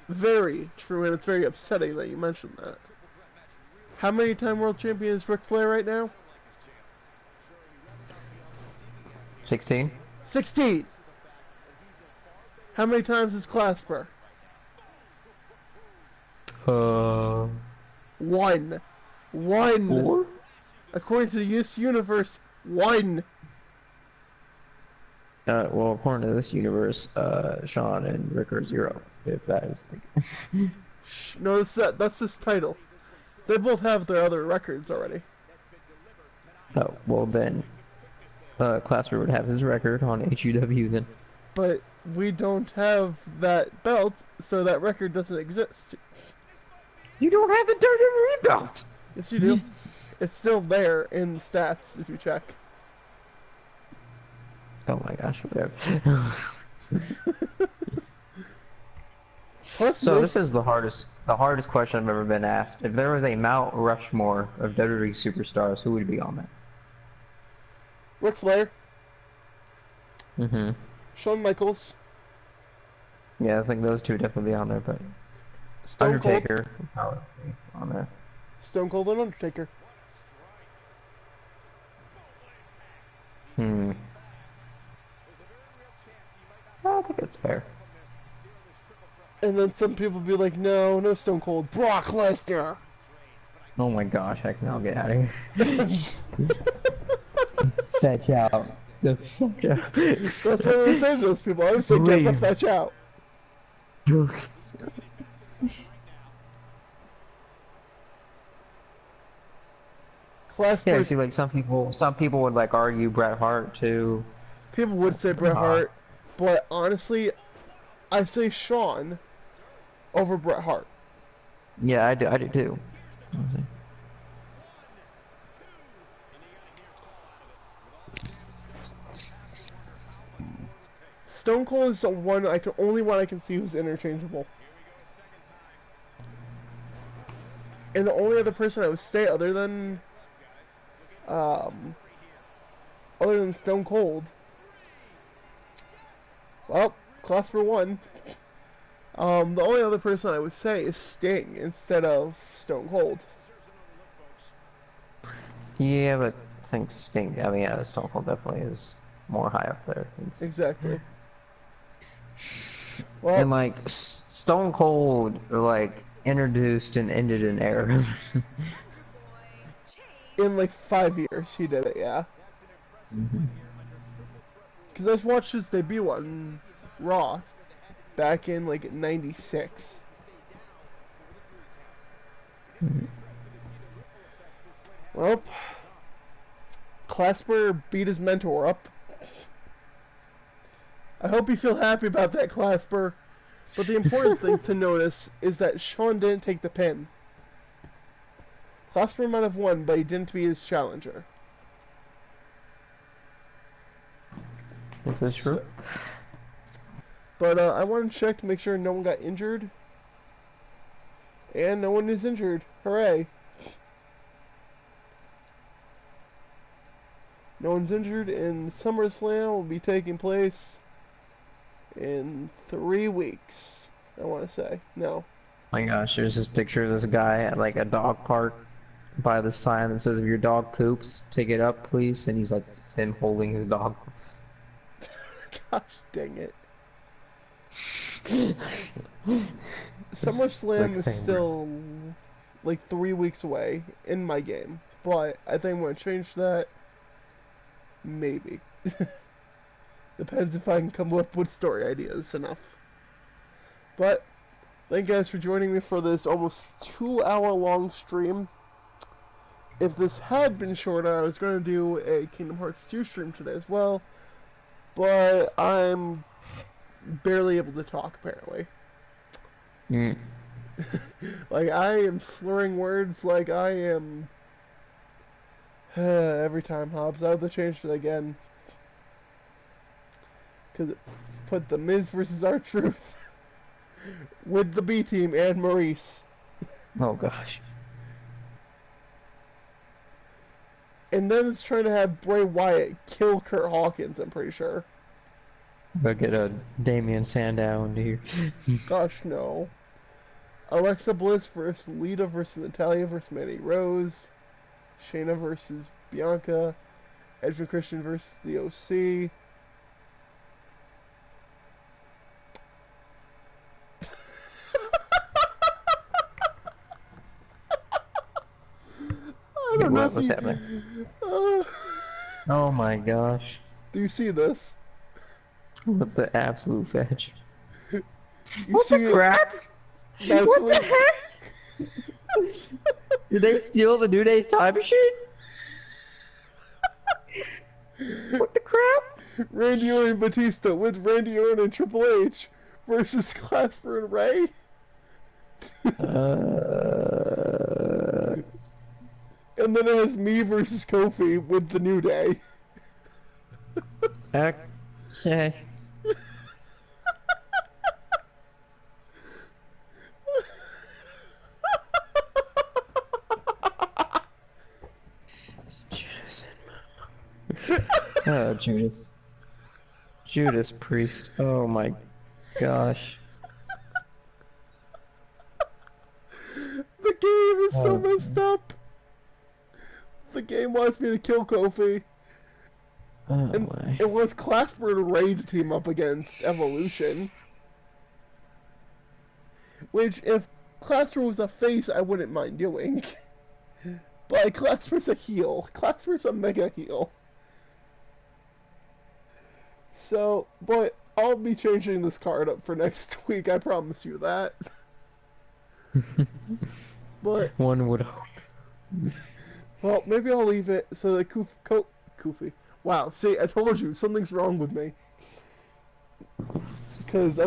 Very true, and it's very upsetting that you mentioned that. How many time world champion is Ric Flair right now? 16? 16! How many times is Clasper? 1. 1. 4? According to this universe, 1. Well, according to this universe, Shawn and Rick are 0. If that is the... No, that's his title. They both have their other records already. Oh, well then, Clasper would have his record on HUW then. But we don't have that belt, so that record doesn't exist. You don't have the WWE belt! Yes, you do. It's still there in the stats if you check. Oh my gosh, whatever. So this is the hardest question I've ever been asked. If there was a Mount Rushmore of WWE superstars, who would be on that? Ric Flair. Mm-hmm. Shawn Michaels. Yeah, I think those two definitely be on there, but Stone Undertaker would probably be on there. Stone Cold and Undertaker. I think it's fair. And then some people be like, no Stone Cold, Brock Lesnar. Oh my gosh, I can all get out of here. Fetch out. The fuck out. That's what I was saying to those people. I would say get the fetch out. Yeah, see, like some people would like argue Bret Hart too. People would say Bret Hart, but honestly, I say Shawn over Bret Hart. Yeah, I do too. Stone Cold is the only one I can see who's interchangeable. And the only other person I would say other than Stone Cold, well, Clasper won. The only other person I would say is Sting instead of Stone Cold. Yeah, but I think Sting, I mean, yeah, Stone Cold definitely is more high up there. Exactly. Well, and like Stone Cold, like introduced and ended an era. In like 5 years, he did it, yeah. Because I just watched his debut on Raw back in like '96. Well, Clasper beat his mentor up. I hope you feel happy about that, Clasper. But the important thing to notice is that Shawn didn't take the pin. Clasper might have won, but he didn't beat his challenger. Is this true? But I want to check to make sure no one got injured. And no one is injured. Hooray. No one's injured, and SummerSlam will be taking place in 3 weeks, I want to say. No. My gosh, there's this picture of this guy at like a dog park by the sign that says, if your dog poops, pick it up, please. And he's like, it's him holding his dog. Gosh dang it. SummerSlam is still like 3 weeks away in my game, but I think I'm going to change that. Maybe. Depends if I can come up with story ideas enough. But thank you guys for joining me for this almost 2-hour long stream. If this had been shorter, I was going to do a Kingdom Hearts 2 stream today as well. But I'm barely able to talk, apparently. Mm. Like, I am slurring words like I am... every time, Hobbs. I would have changed it again. Because it put The Miz versus R-Truth with the B Team and Maurice. Oh gosh. And then it's trying to have Bray Wyatt kill Kurt Hawkins, I'm pretty sure. Go get a Damian Sandow into here. Gosh, no. Alexa Bliss versus Lita versus Natalya versus Mandy Rose. Shayna versus Bianca. Edge and Christian versus the OC. I don't know What if was you... happening? Oh my gosh. Do you see this? What the absolute fetch. You What see the crap? That's What what... the heck? Did they steal the New Day's time machine? What the crap? Randy Orton and Batista with Randy Orton and Triple H versus Clasper and Ray. And then it has me versus Kofi with the New Day. Okay. Judas and oh, Judas. Judas Priest. Oh my gosh. The game is so messed up. The game wants me to kill Kofi. Oh And my. it wants Clasper and Ray to team up against Evolution. Which, if Clasper was a face, I wouldn't mind doing. But Clasper's a heel. Clasper's a mega heel. So, but I'll be changing this card up for next week, I promise you that. But, One would hope. well, maybe I'll leave it so that Kofi. Wow, see, I told you, something's wrong with me. Because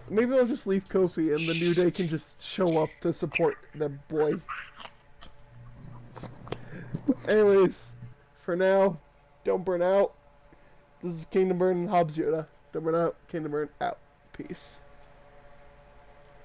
maybe I'll just leave Kofi and the New Day can just show up to support the boy. Anyways, for now, don't burn out. This is Kingdom Burn and Hobbs Yoda. Don't burn out, Kingdom Burn out. Peace.